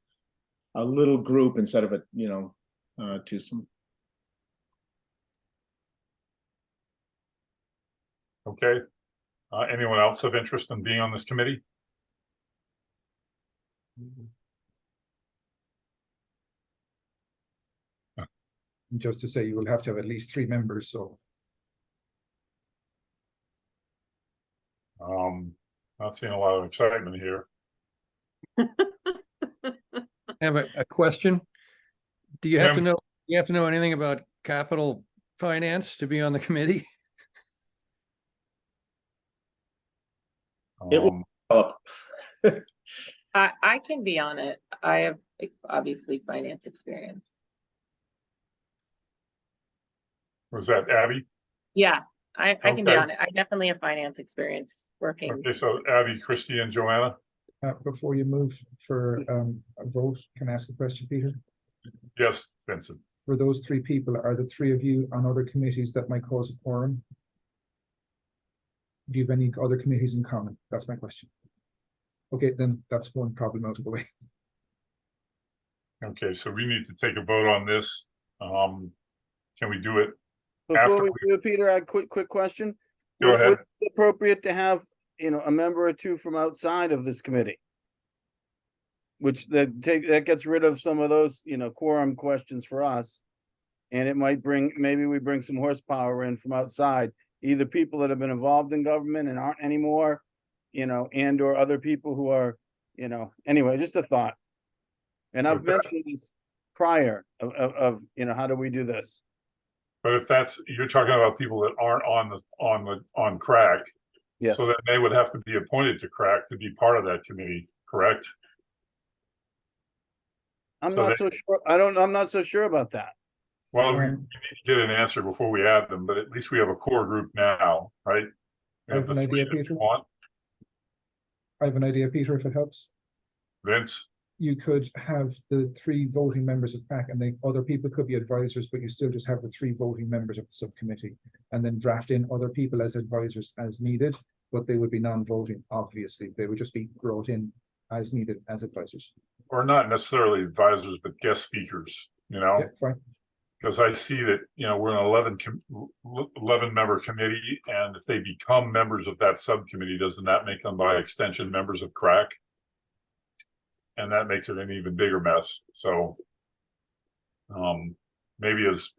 little group instead of a twosome. Okay. Anyone else of interest in being on this committee? Just to say, you will have to have at least 3 members, so. Not seeing a lot of excitement here. I have a question. Do you have to know anything about capital finance to be on the committee? It will develop. I can be on it. I have obviously finance experience. Was that Abby? Yeah, I can be Okay. on it. I definitely have finance experience working. Okay, so Abby, Christy, and Joanna? Before you move for a vote, can I ask a question, Peter? Yes, Vincent. For those 3 people, are the 3 of you on other committees that might cause a quorum? Do you have any other committees in common? That's my question. Okay, then that's one problem out of the way. Okay, so we need to take a vote on this. Can we do it? Before After we do it, Peter, I had a quick question. Go ahead. Would it be appropriate to have, a member or 2 from outside of this committee? Which that gets rid of some of those, quorum questions for us. And it might maybe we bring some horsepower in from outside, either people that have been involved in government and aren't anymore, and or other people who are, you know, anyway, just a thought. And I've mentioned this prior of, you know, how do we do this? But if that's, you're talking about people that aren't on crack. Yes, So then they would have to be appointed to crack to be part of that committee, correct? I'm so not they- so sure. I'm not so sure about that. Well, we need to get an answer before we add them, but at least we have a core group now, right? We I have have the an three idea, that we Peter. want. I have an idea, Peter, if it helps. Vince, You could have the 3 voting members of PAC and other people could be advisors, but you still just have the 3 voting members of the subcommittee. And then draft in other people as advisors as needed, but they would be non-voting, obviously. They would just be brought in as needed as advisors. or not necessarily advisors, but guest speakers, you know? Yeah, fine. Because I see that, you know, we're an 11 member committee, and if they become members of that subcommittee, doesn't that make them by extension members of crack? And that makes it an even bigger mess. So maybe as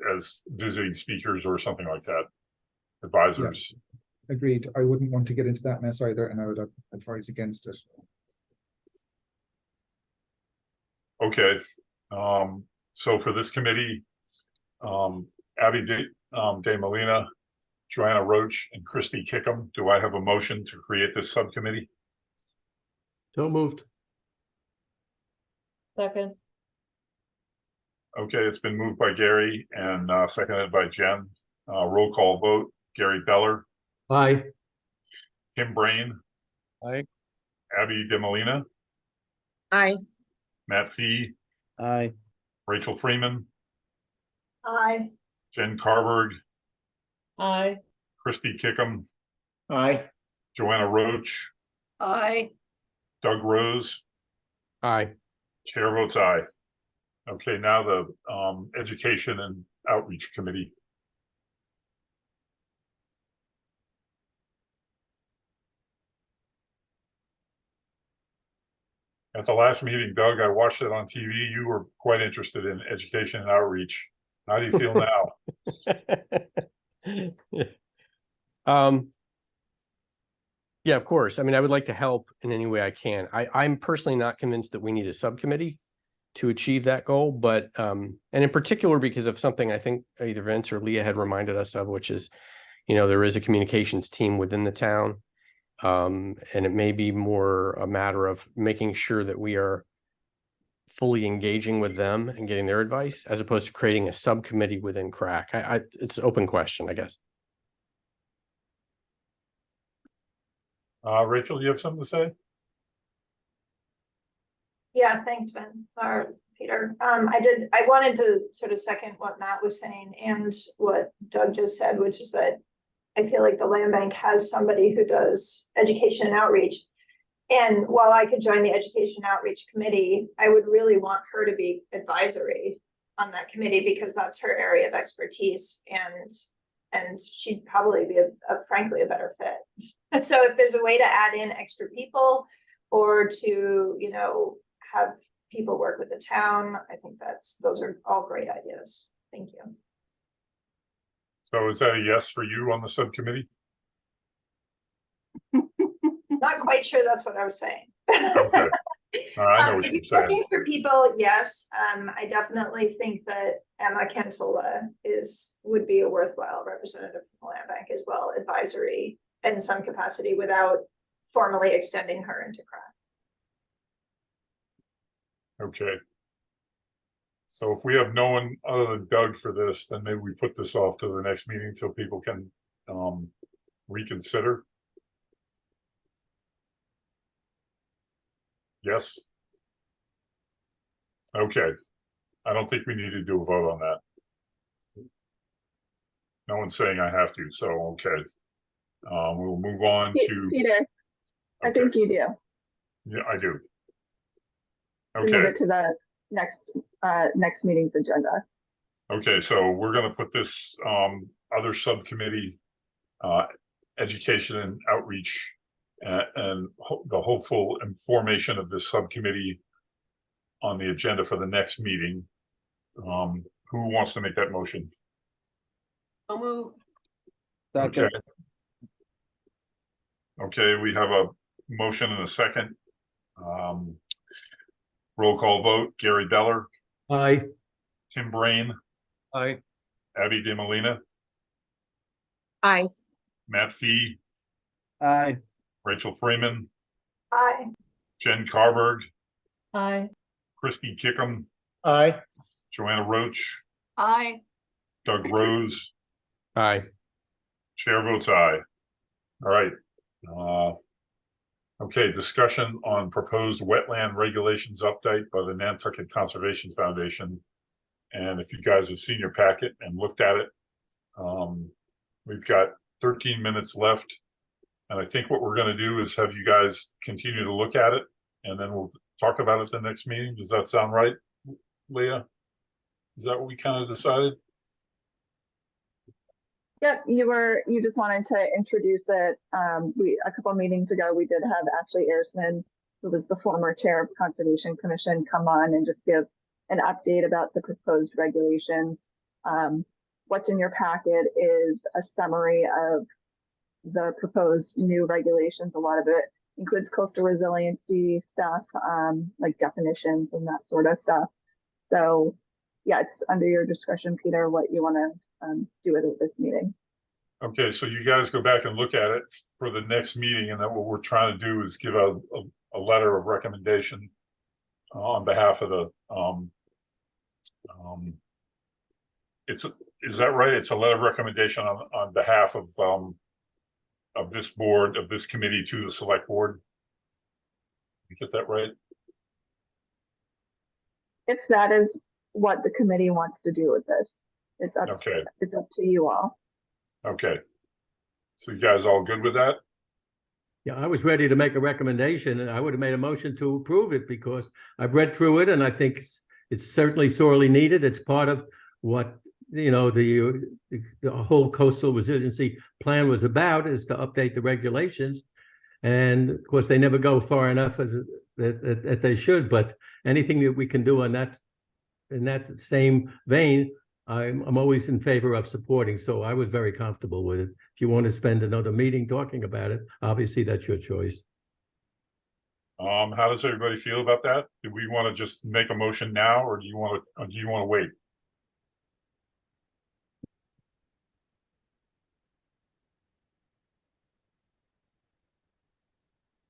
visiting speakers or something like that, advisors. Agreed. I wouldn't want to get into that mess either, and I would advise against it. Okay. So for this committee, Abby De Molina, Joanna Roach, and Christy Kickham, do I have a motion to create this subcommittee? So moved. Second, Okay, it's been moved by Gary and seconded by Jen. Roll call vote, Gary Beller, Aye. Kim Brain. Aye. Abby De Molina, Aye. Matt Fee, Aye. Rachel Freeman, Aye. Jen Carberg, aye. Christy Kickham, Aye. Joanna Roach, Aye. Doug Rose, Aye. chair votes aye. Okay, now the Education and Outreach Committee. At the last meeting, Doug, I watched it on TV. You were quite interested in education and outreach. How do you feel now? Yeah, of course. I mean, I would like to help in any way I can. I'm personally not convinced that we need a subcommittee to achieve that goal, but and in particular because of something I think either Vince or Leah had reminded us of, which is, you know, there is a communications team within the town. And it may be more a matter of making sure that we are fully engaging with them and getting their advice, as opposed to creating a subcommittee within crack. It's an open question, I guess. Rachel, you have something to say? Yeah, thanks, Ben, or Peter. I wanted to sort of second what Matt was saying and what Doug just said, which is that I feel like the land bank has somebody who does education and outreach. And while I could join the education outreach committee, I would really want her to be advisory on that committee because that's her area of expertise, and she'd probably be frankly a better fit. And so if there's a way to add in extra people or to, you know, have people work with the town, I think those are all great ideas. Thank you. So is that a yes for you on the subcommittee? Not quite sure that's what I was saying. Okay. I know what If you're you're saying. looking for people, yes, I definitely think that Emma Cantola would be a worthwhile representative from the land bank as well, advisory in some capacity without formally extending her into crack. Okay. So if we have no one other than Doug for this, then maybe we put this off to the next meeting until people can reconsider. Yes. Okay. I don't think we need to do a vote on that. No one's saying I have to, so okay. We'll move on to. Peter, I think you do. Yeah, I do. Move Okay. it to the next meeting's agenda. Okay, so we're gonna put this other subcommittee, education and outreach, and the hopeful formation of this subcommittee on the agenda for the next meeting. Who wants to make that motion? I'll move. Okay. Second. Okay, we have a motion and a second. Roll call vote, Gary Beller, Aye. Tim Brain, Aye. Abby DeMolina, Aye. Matt Fee, Aye. Rachel Freeman, Aye. Jen Carberg, Aye. Christy Kickham, Aye. Joanna Roach, Aye. Doug Rose, Aye. chair votes aye. All right. Okay, discussion on proposed wetland regulations update by the Nantucket Conservation Foundation. And if you guys have seen your packet and looked at it, we've got 13 minutes left. And I think what we're going to do is have you guys continue to look at it, and then we'll talk about it the next meeting. Does that sound right, Leah? Is that what we kind of decided? Yep, you just wanted to introduce it. A couple of meetings ago, we did have Ashley Ersman, who was the former chair of Conservation Commission, come on and just give an update about the proposed regulations. What's in your packet is a summary of the proposed new regulations. A lot of it includes coastal resiliency stuff, like definitions and that sort of stuff. So yeah, it's under your discretion, Peter, what you want to do with it this meeting. Okay, so you guys go back and look at it for the next meeting, and then what we're trying to do is give a letter of recommendation on behalf of the is that right? It's a letter of recommendation on behalf of this board, of this committee, to the select board. You get that right? If that is what the committee wants to do with this, it's up to you all. Okay. So you guys all good with that? Yeah, I was ready to make a recommendation, and I would have made a motion to approve it because I've read through it and I think it's certainly sorely needed. It's part of what, you know, the whole coastal resiliency plan was about, is to update the regulations. And of course, they never go far enough as that they should, but anything that we can do on that, in that same vein, I'm always in favor of supporting. So I was very comfortable with it. If you want to spend another meeting talking about it, obviously that's your choice. How does everybody feel about that? Do we want to just make a motion now, or do you want to wait?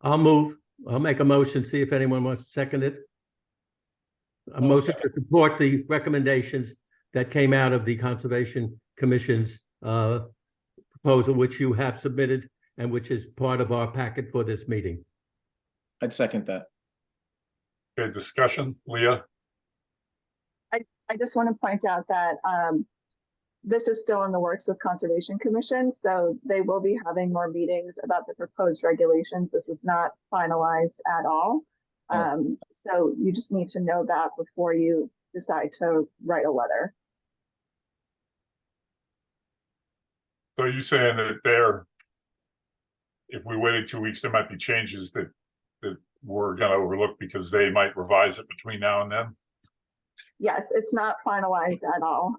I'll make a motion, see if anyone wants to second it. A motion to support the recommendations that came out of the Conservation Commission's proposal, which you have submitted and which is part of our packet for this meeting. I'd second that. Okay, discussion, Leah? I just want to point out that this is still in the works with Conservation Commission, so they will be having more meetings about the proposed regulations. This is not finalized at all. So you just need to know that before you decide to write a letter. So are you saying that if we waited 2 weeks, there might be changes that we're going to overlook because they might revise it between now and then? Yes, it's not finalized at all.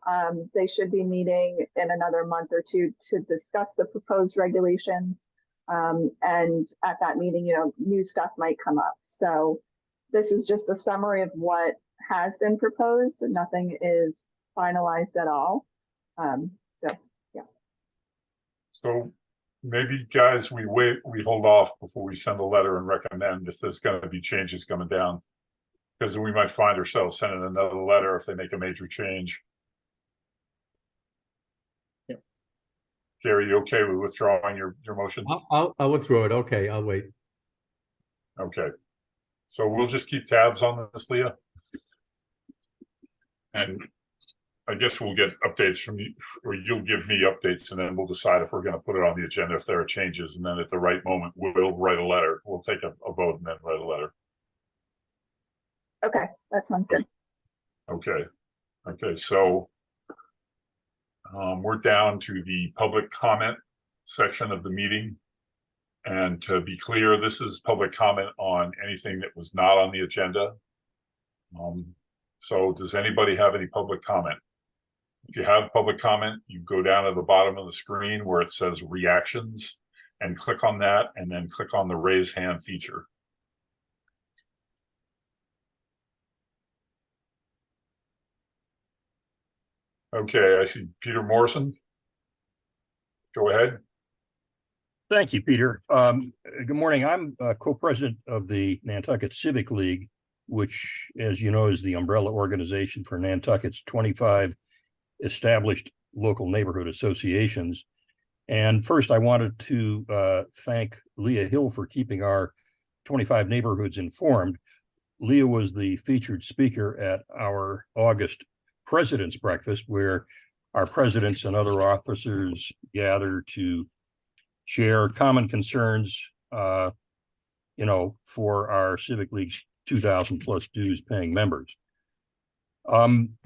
They should be meeting in another month or two to discuss the proposed regulations. And at that meeting, you know, new stuff might come up. So this is just a summary of what has been proposed. Nothing is finalized at all. So, yeah. So maybe, guys, we hold off before we send a letter and recommend if there's going to be changes coming down. Because we might find ourselves sending another letter if they make a major change. Yep. Gary, you okay with withdrawing your motion? I'll withdraw it. Okay, I'll wait. Okay. So we'll just keep tabs on this, Leah. And I guess we'll get updates from you, or you'll give me updates, and then we'll decide if we're going to put it on the agenda if there are changes. And then at the right moment, we'll write a letter. We'll take a vote and then write a letter. Okay, that sounds good. Okay, so we're down to the public comment section of the meeting. And to be clear, this is public comment on anything that was not on the agenda. So does anybody have any public comment? If you have public comment, you go down to the bottom of the screen where it says reactions and click on that, and then click on the raise hand feature. Okay, I see Peter Morrison. Go ahead. Thank you, Peter. Good morning. I'm co-president of the Nantucket Civic League, which, as you know, is the umbrella organization for Nantucket's 25 established local neighborhood associations. And first, I wanted to thank Leah Hill for keeping our 25 neighborhoods informed. Leah was the featured speaker at our August President's Breakfast, where our presidents and other officers gather to share common concerns, for our Civic League's 2,000 plus dues paying members. I'm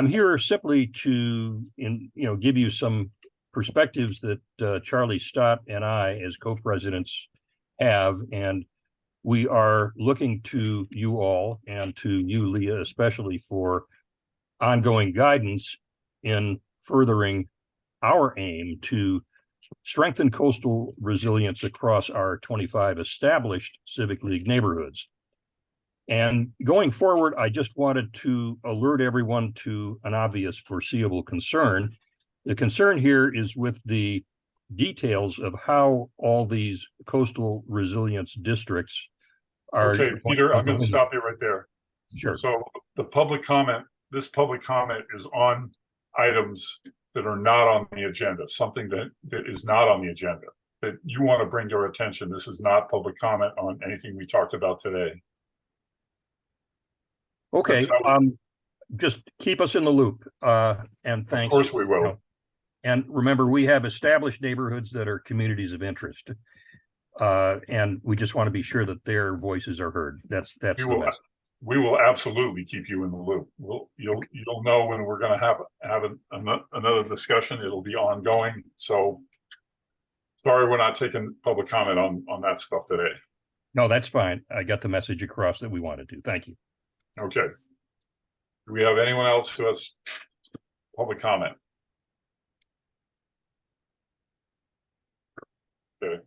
here simply to, give you some perspectives that Charlie Stott and I, as co-presidents, have, and we are looking to you all and to you, Leah, especially for ongoing guidance in furthering our aim to strengthen coastal resilience across our 25 established Civic League neighborhoods. And going forward, I just wanted to alert everyone to an obvious foreseeable concern. The concern here is with the details of how all these coastal resilience districts are. Okay, Peter, I'm going to stop you right there. Sure. So the public comment, this public comment is on items that are not on the agenda, something that is not on the agenda, that you want to bring to our attention. This is not public comment on anything we talked about today. Okay, just keep us in the loop, and thanks. Of course we will. And remember, we have established neighborhoods that are communities of interest. And we just want to be sure that their voices are heard. That's the message. We will absolutely keep you in the loop. You'll know when we're going to have another discussion. It'll be ongoing. So sorry, we're not taking public comment on that stuff today. No, that's fine. I got the message across that we wanted to. Thank you. Okay. Do we have anyone else who has public comment? Okay.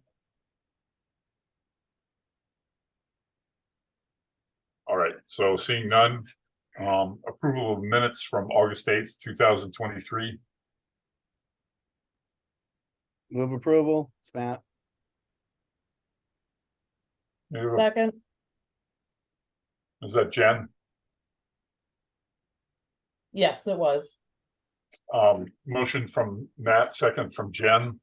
All right, so seeing none, approval of minutes from August 8th, 2023. Move approval, Spat. Second, Is that Jen? yes, it was. Motion from Matt, second from Jen.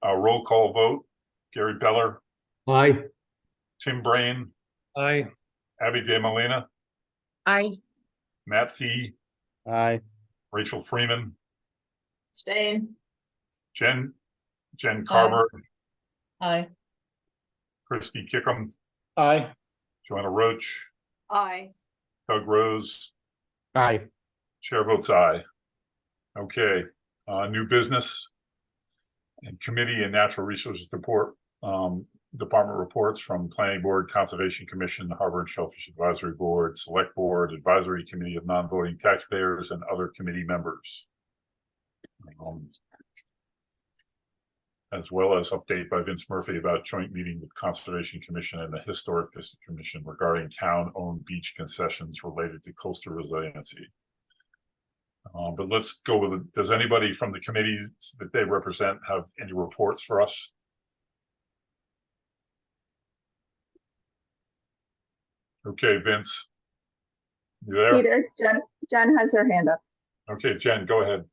Roll call vote. Gary Beller, Aye. Tim Brain, Aye. Abby De Molina, Aye. Matt Fee, Aye. Rachel Freeman, Staying. Jen Carver, Aye. Christy Kickham, Aye. Joanna Roach, Aye. Doug Rose, Aye. chair votes aye. Okay, new business and committee and natural resources department reports from Planning Board, Conservation Commission, Harbor and Shellfish Advisory Board, Select Board, Advisory Committee of Non-Voting Taxpayers, and other committee members. As well as update by Vince Murphy about joint meeting with Conservation Commission and the Historic District Commission regarding town-owned beach concessions related to coastal resiliency. But let's go with it. Does anybody from the committees that they represent have any reports for us? Okay, Vince. You there? Peter, Jen has her hand up. Okay, Jen, go ahead.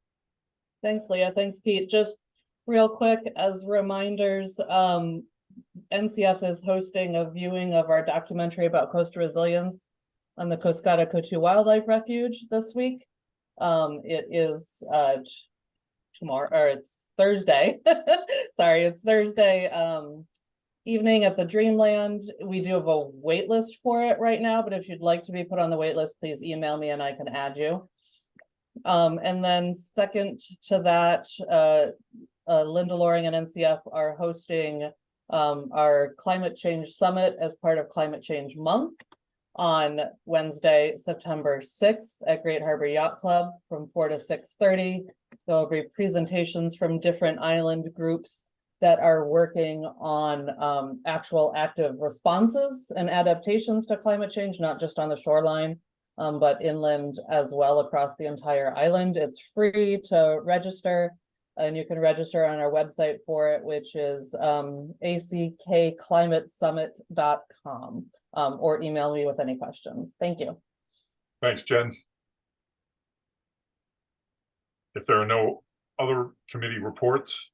Thanks, Leah. Thanks, Pete. Just real quick, as reminders, NCF is hosting a viewing of our documentary about coastal resilience on the Coscata Cotu Wildlife Refuge this week. It is tomorrow, or it's Thursday. Sorry, it's Thursday evening at the Dreamland. We do have a wait list for it right now, but if you'd like to be put on the wait list, please email me and I can add you. And then second to that, Linda Loring and NCF are hosting our Climate Change Summit as part of Climate Change Month on Wednesday, September 6th at Great Harbor Yacht Club from 4 to 6:30. There will be presentations from different island groups that are working on actual active responses and adaptations to climate change, not just on the shoreline. but inland as well across the entire island. It's free to register, and you can register on our website for it, which is ACKClimateSummit.com, or email me with any questions. Thank you. Thanks, Jen. If there are no other committee reports,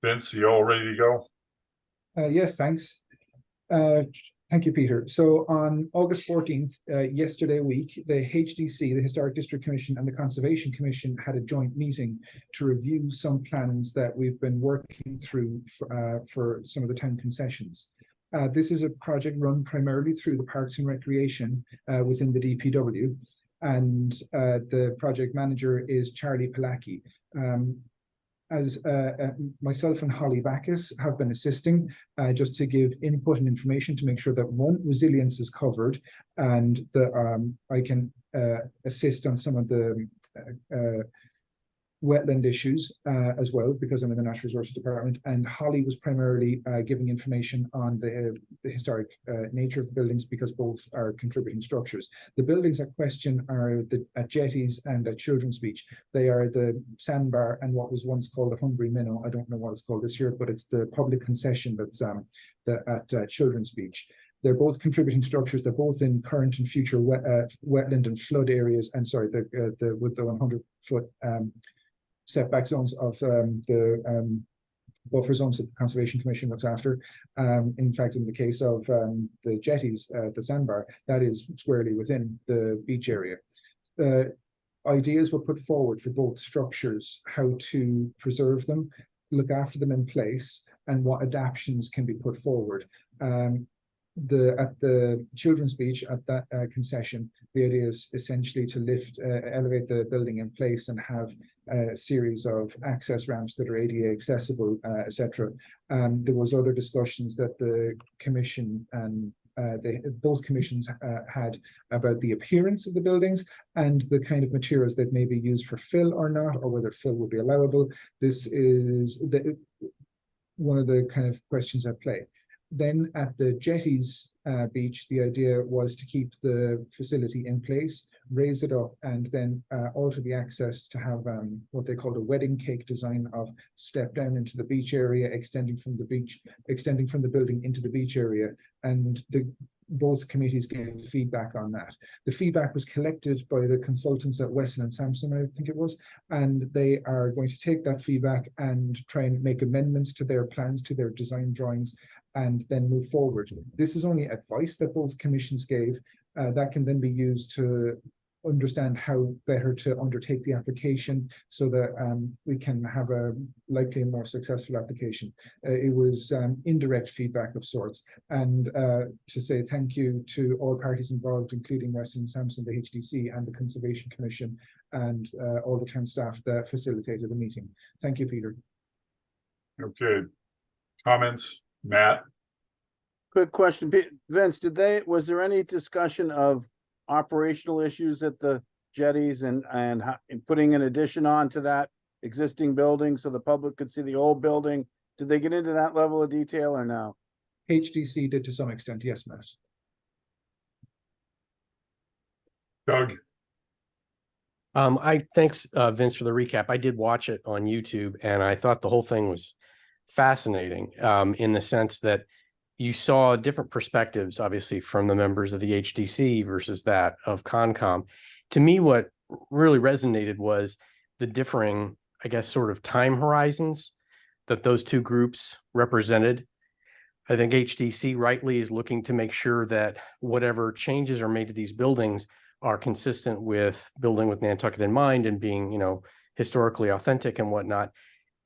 Vince, you all ready to go? Yes, thanks. Thank you, Peter. So on August 14th, yesterday week, the HDC, the Historic District Commission, and the Conservation Commission had a joint meeting to review some plans that we've been working through for some of the town concessions. This is a project run primarily through the Parks and Recreation within the DPW, and the project manager is Charlie Palaki. As myself and Holly Backus have been assisting just to give input and information to make sure that one, resilience is covered, and I can assist on some of the wetland issues as well, because I'm in the Natural Resources Department, and Holly was primarily giving information on the historic nature of the buildings, because both are contributing structures. The buildings at question are at Jetties and at Children's Beach. They are the sandbar and what was once called the Hungry Minnow. I don't know what it's called this year, but it's the public concession that's at Children's Beach. They're both contributing structures. They're both in current and future wetland and flood areas, and sorry, with the 100-foot setback zones of the buffer zones that the Conservation Commission looks after. In fact, in the case of the jetties, the sandbar, that is squarely within the beach area. Ideas were put forward for both structures, how to preserve them, look after them in place, and what adaptations can be put forward. At the Children's Beach, at that concession, the idea is essentially to elevate the building in place and have a series of access ramps that are ADA accessible, etc. There was other discussions that the commission and both commissions had about the appearance of the buildings and the kind of materials that may be used for fill or not, or whether fill would be allowable. This is one of the kind of questions at play. Then at the Jetties beach, the idea was to keep the facility in place, raise it up, and then alter the access to have what they called a wedding cake design of step down into the beach area, extending from the building into the beach area. And both committees gave feedback on that. The feedback was collected by the consultants at Wesson and Sampson, I think it was, and they are going to take that feedback and try and make amendments to their plans, to their design drawings, and then move forward. This is only advice that both commissions gave. That can then be used to understand how better to undertake the application so that we can have a likely and more successful application. It was indirect feedback of sorts. And to say thank you to all parties involved, including Weston and Sampson, the HDC, and the Conservation Commission, and all the town staff that facilitated the meeting. Thank you, Peter. Okay. Comments? Matt? Good question. Vince, was there any discussion of operational issues at the jetties and putting an addition on to that existing building so the public could see the old building? Did they get into that level of detail or no? HDC did to some extent, yes, Matt. Doug? Thanks, Vince, for the recap. I did watch it on YouTube, and I thought the whole thing was fascinating in the sense that you saw different perspectives, obviously, from the members of the HDC versus that of CONCOM. To me, what really resonated was the differing, I guess, sort of time horizons that those two groups represented. I think HDC rightly is looking to make sure that whatever changes are made to these buildings are consistent with building with Nantucket in mind and being, historically authentic and whatnot.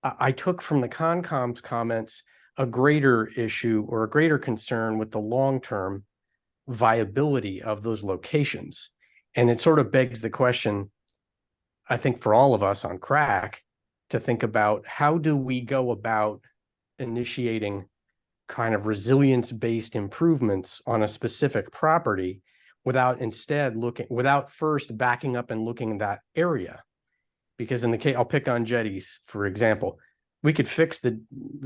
I took from the CONCOM's comments a greater issue or a greater concern with the long-term viability of those locations. And it sort of begs the question, I think, for all of us on CRAC to think about how do we go about initiating kind of resilience-based improvements on a specific property without first backing up and looking at that area. Because in the case, I'll pick on jetties, for example, we could fix the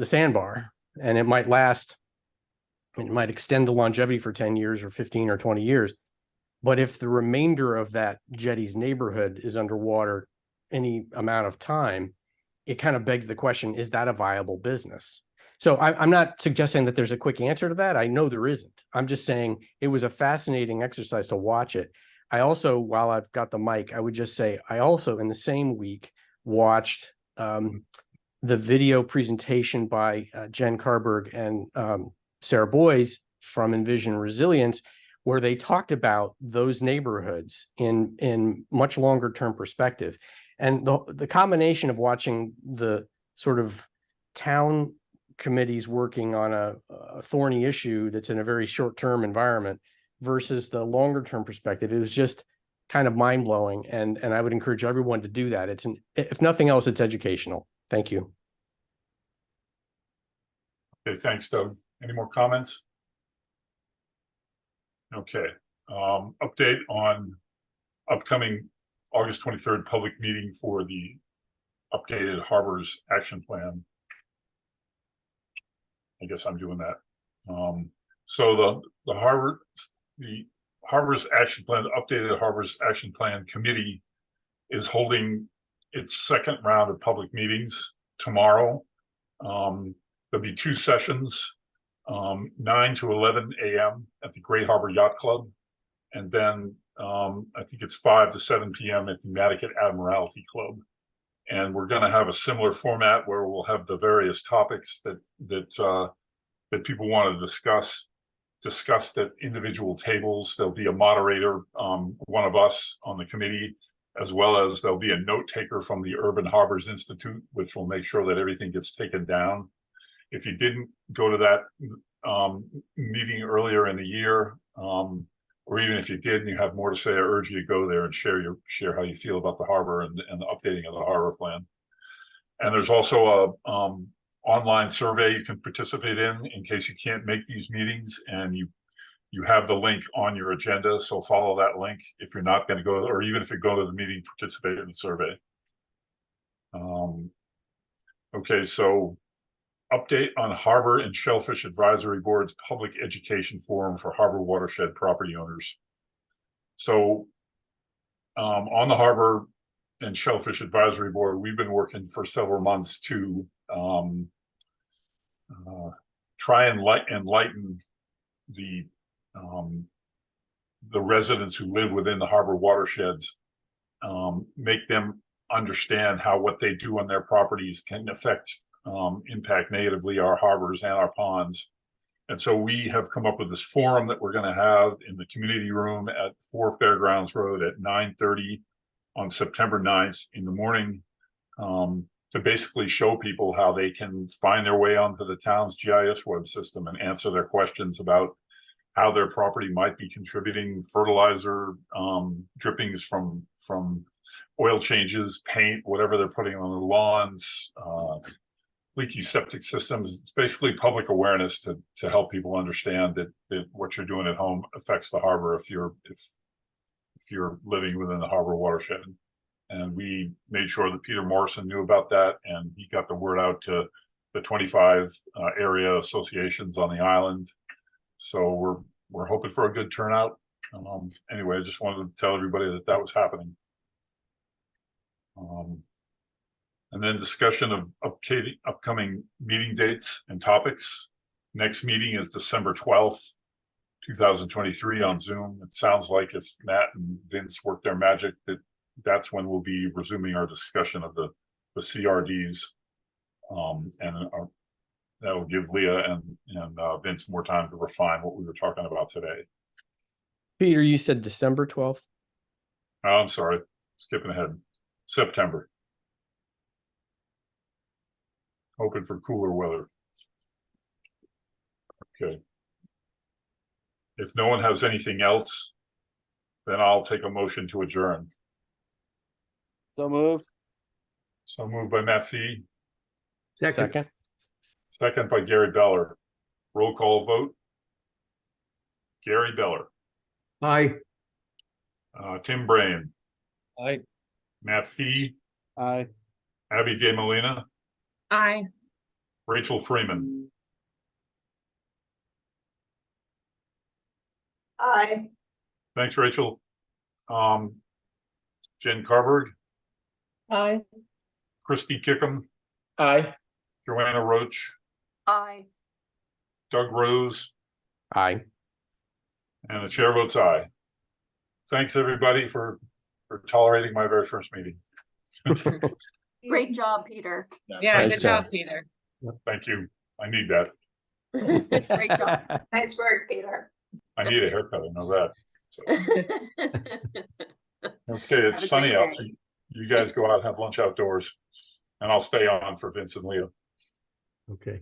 sandbar and it might extend the longevity for 10 years or 15 or 20 years. But if the remainder of that jetty's neighborhood is underwater any amount of time, it kind of begs the question, is that a viable business? So I'm not suggesting that there's a quick answer to that. I know there isn't. I'm just saying it was a fascinating exercise to watch it. I also, while I've got the mic, I would just say, I also in the same week watched the video presentation by Jen Carberg and Sarah Boyes from Envision Resilience, where they talked about those neighborhoods in much longer term perspective. And the combination of watching the sort of town committees working on a thorny issue that's in a very short-term environment versus the longer term perspective, it was just kind of mind-blowing. And I would encourage everyone to do that. If nothing else, it's educational. Thank you. Okay, thanks, Doug. Any more comments? Okay, update on upcoming August 23rd public meeting for the updated Harbors Action Plan. I guess I'm doing that. So the Harbors Action Plan, the updated Harbors Action Plan Committee is holding its second round of public meetings tomorrow. There'll be 2 sessions, 9 to 11 a.m. at the Great Harbor Yacht Club. And then I think it's 5 to 7 p.m. at the Matticat Admiralty Club. And we're going to have a similar format where we'll have the various topics that people want to discussed at individual tables. There'll be a moderator, one of us on the committee, as well as there'll be a note taker from the Urban Harbors Institute, which will make sure that everything gets taken down. If you didn't go to that meeting earlier in the year, or even if you did and you have more to say, I urge you to go there and share how you feel about the harbor and the updating of the harbor plan. And there's also a online survey you can participate in case you can't make these meetings, and you have the link on your agenda. So follow that link if you're not going to go, or even if you go to the meeting, participate in the survey. Okay, so update on Harbor and Shellfish Advisory Board's Public Education Forum for Harbor Watershed Property Owners. So on the Harbor and Shellfish Advisory Board, we've been working for several months to try and enlighten the residents who live within the harbor watersheds, make them understand how what they do on their properties can impact negatively our harbors and our ponds. And so we have come up with this forum that we're going to have in the community room at 4 Fairgrounds Road at 9:30 on September 9th in the morning, to basically show people how they can find their way onto the town's GIS web system and answer their questions about how their property might be contributing fertilizer, drippings from oil changes, paint, whatever they're putting on the lawns, leaky septic systems. It's basically public awareness to help people understand that what you're doing at home affects the harbor if you're living within the harbor watershed. And we made sure that Peter Morrison knew about that, and he got the word out to the 25 area associations on the island. So we're hoping for a good turnout. Anyway, I just wanted to tell everybody that was happening. And then discussion of upcoming meeting dates and topics. Next meeting is December 12th, 2023 on Zoom. It sounds like if Matt and Vince work their magic, that's when we'll be resuming our discussion of the CRDs. And that'll give Leah and Vince more time to refine what we were talking about today. Peter, you said December 12th? Oh, I'm sorry, skipping ahead. September. Hoping for cooler weather. Okay. If no one has anything else, then I'll take a motion to adjourn. So moved. So moved by Matt Fee. Second. Second by Gary Beller. Roll call vote. Gary Beller. Aye. Tim Brain. Aye. Matt Fee. Aye. Abby De Molina. Aye. Rachel Freeman. Aye. Thanks, Rachel. Jen Carberg, Aye. Christy Kickham, Aye. Joanna Roach, Aye. Doug Rose, Aye. and the chair votes aye. Thanks, everybody, for tolerating my very first meeting. Great job, Peter. Yeah, Nice good job. job, Peter. Thank you. I need that. Great job. Nice work, Peter. I need a haircut. I know that. So, okay, Have it's a sunny great out. day. So you guys go out and have lunch outdoors, and I'll stay on for Vince and Leo. Okay.